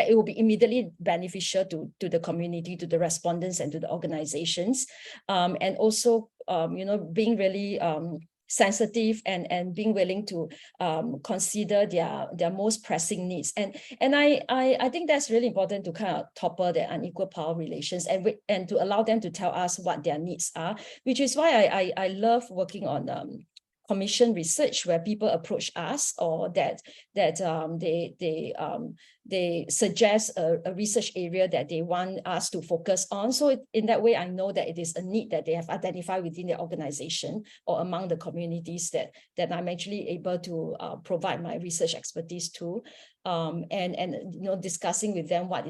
it will be immediately beneficial to the community, to the respondents, and to the organizations, and also you know, being really sensitive and being willing to consider their most pressing needs, and I think that's really important to kind of topple the unequal power relations and to allow them to tell us what their needs are, which is why I love working on commission research, where people approach us, or that they suggest a research area that they want us to focus on. So in that way, I know that it is a need that they have identified within their organization or among the communities that I'm actually able to provide my research expertise to, and you know, discussing with them what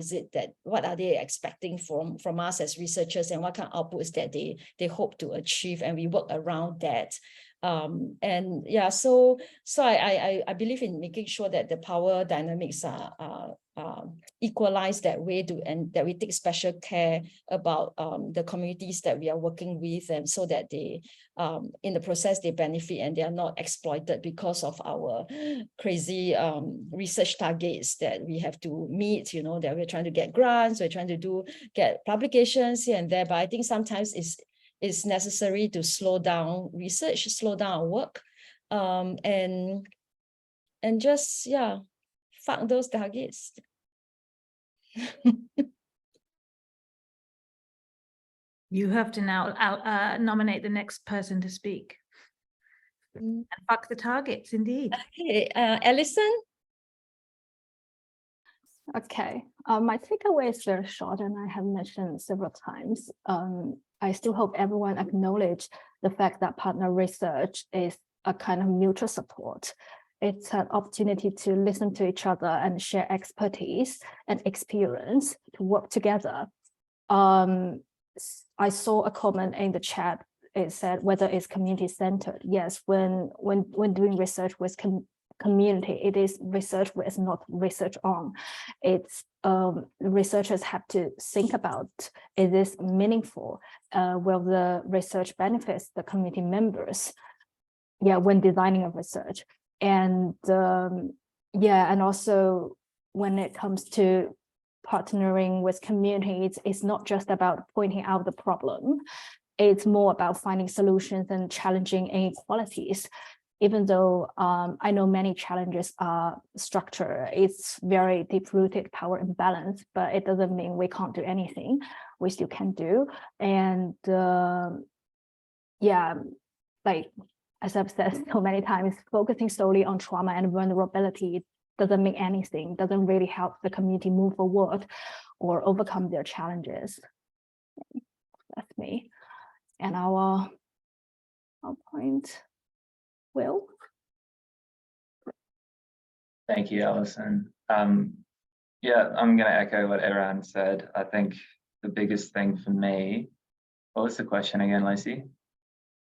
are they expecting from us as researchers, and what kind of outputs that they hope to achieve, and we work around that. And yeah, so I believe in making sure that the power dynamics are equalized that way, and that we take special care about the communities that we are working with, and so that they in the process they benefit and they are not exploited because of our crazy research targets that we have to meet, you know, that we're trying to get grants, we're trying to get publications here and there, but I think sometimes it's necessary to slow down research, slow down our work, and just, yeah, fuck those targets. You have to now nominate the next person to speak. And fuck the targets, indeed. Okay, Alison? Okay, my takeaway is very short, and I have mentioned several times. I still hope everyone acknowledge the fact that partner research is a kind of mutual support. It's an opportunity to listen to each other and share expertise and experience to work together. I saw a comment in the chat. It said whether it's community-centered. Yes, when doing research with community, it is research with, not research on. It's researchers have to think about, is this meaningful? Will the research benefits the community members? Yeah, when designing a research. And yeah, and also when it comes to partnering with communities is not just about pointing out the problem. It's more about finding solutions and challenging inequalities. Even though I know many challenges are structure, it's very deep-rooted power imbalance, but it doesn't mean we can't do anything. We still can do. And yeah, like as I've said so many times, focusing solely on trauma and vulnerability doesn't mean anything, doesn't really help the community move forward or overcome their challenges. That's me. And I'll point Will. Thank you, Alison. Yeah, I'm going to echo what everyone said. I think the biggest thing for me, what was the question again, Lucy?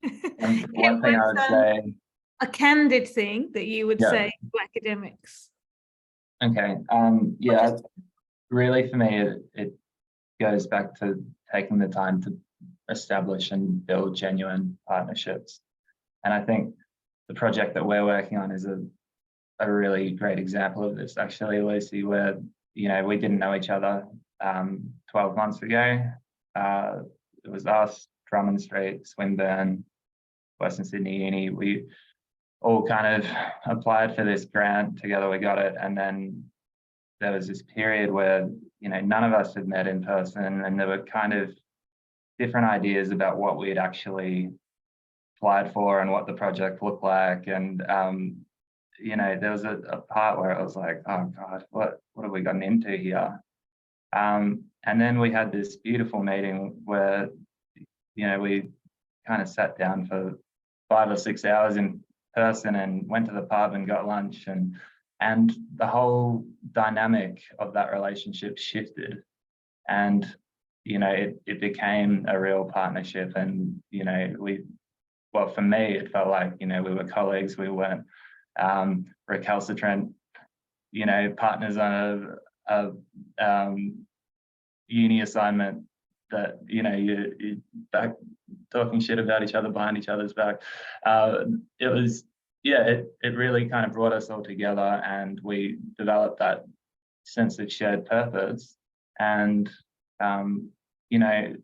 One thing I would say, a candid thing that you would Yeah. say to academics. okay, yeah, really for me, it goes back to taking the time to establish and build genuine partnerships. And I think the project that we're working on is a really great example of this, actually, Lucy, where, you know, we didn't know each other 12 months ago. It was us, Drummond Street, Swinburne, Western Sydney Uni. We all kind of applied for this grant together, we got it. And then there was this period where, you know, none of us had met in person, and there were kind of different ideas about what we'd actually applied for and what the project looked like. And, you know, there was a part where I was like, oh God, what have we gotten into here? And then we had this beautiful meeting where, you know, we kind of sat down for 5 or 6 hours in person and went to the pub and got lunch, and the whole dynamic of that relationship shifted. And, you know, it became a real partnership. And, you know, well, for me, it felt like, you know, we were colleagues, we weren't recalcitrant, you know, partners on a uni assignment that, you know, you back talking shit about each other behind each other's back. It was, yeah, it really kind of brought us all together, and we developed that sense of shared purpose. And, you know,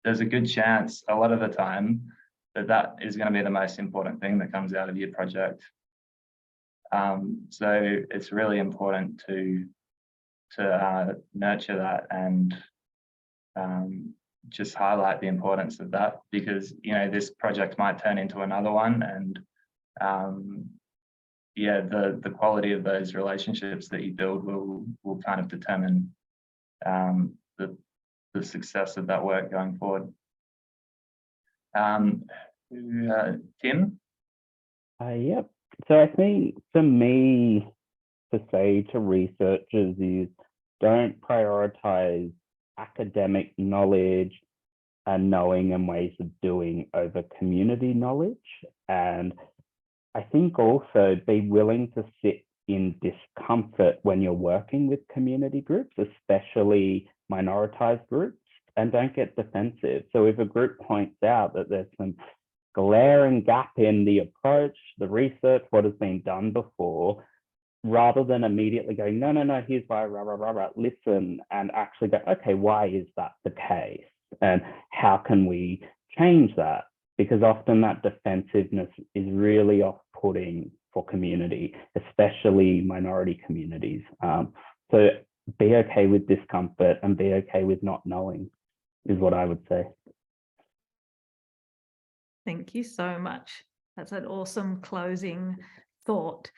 there's a good chance a lot of the time that is going to be the most important thing that comes out of your project. So it's really important to nurture that and just highlight the importance of that, because, you know, this project might turn into another one, and yeah, the quality of those relationships that you build will kind of determine the success of that work going forward. Tim? Yep. So I think for me to say to researchers is, don't prioritize academic knowledge and knowing and ways of doing over community knowledge. And I think also be willing to sit in discomfort when you're working with community groups, especially minoritized groups, and don't get defensive. So if a group points out that there's some glaring gap in the approach, the research, what has been done before, rather than immediately going, no, here's why, listen and actually go, okay, why is that the case? And how can we change that? Because often that defensiveness is really off-putting for community, especially minority communities. So be okay with discomfort and be okay with not knowing is what I would say. Thank you so much. That's an awesome closing thought.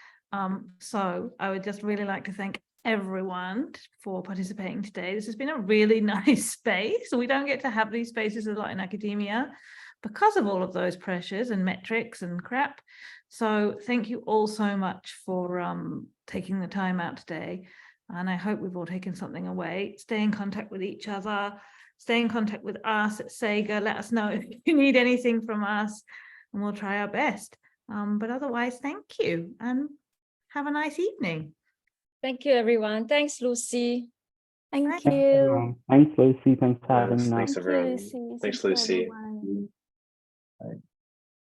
So I would just really like to thank everyone for participating today. This has been a really nice space. We don't get to have these spaces a lot in academia because of all of those pressures and metrics and crap. So thank you all so much for taking the time out today. And I hope we've all taken something away. Stay in contact with each other. Stay in contact with us at Sega. Let us know if you need anything from us, and we'll try our best. But otherwise, thank you and have a nice evening. Thank you, everyone. Thanks, Lucy. Thank Thanks, you. everyone. Thanks, Lucy. Thanks for having us. Thanks, everyone. Lucy. Thanks, to Lucy. everyone. Right.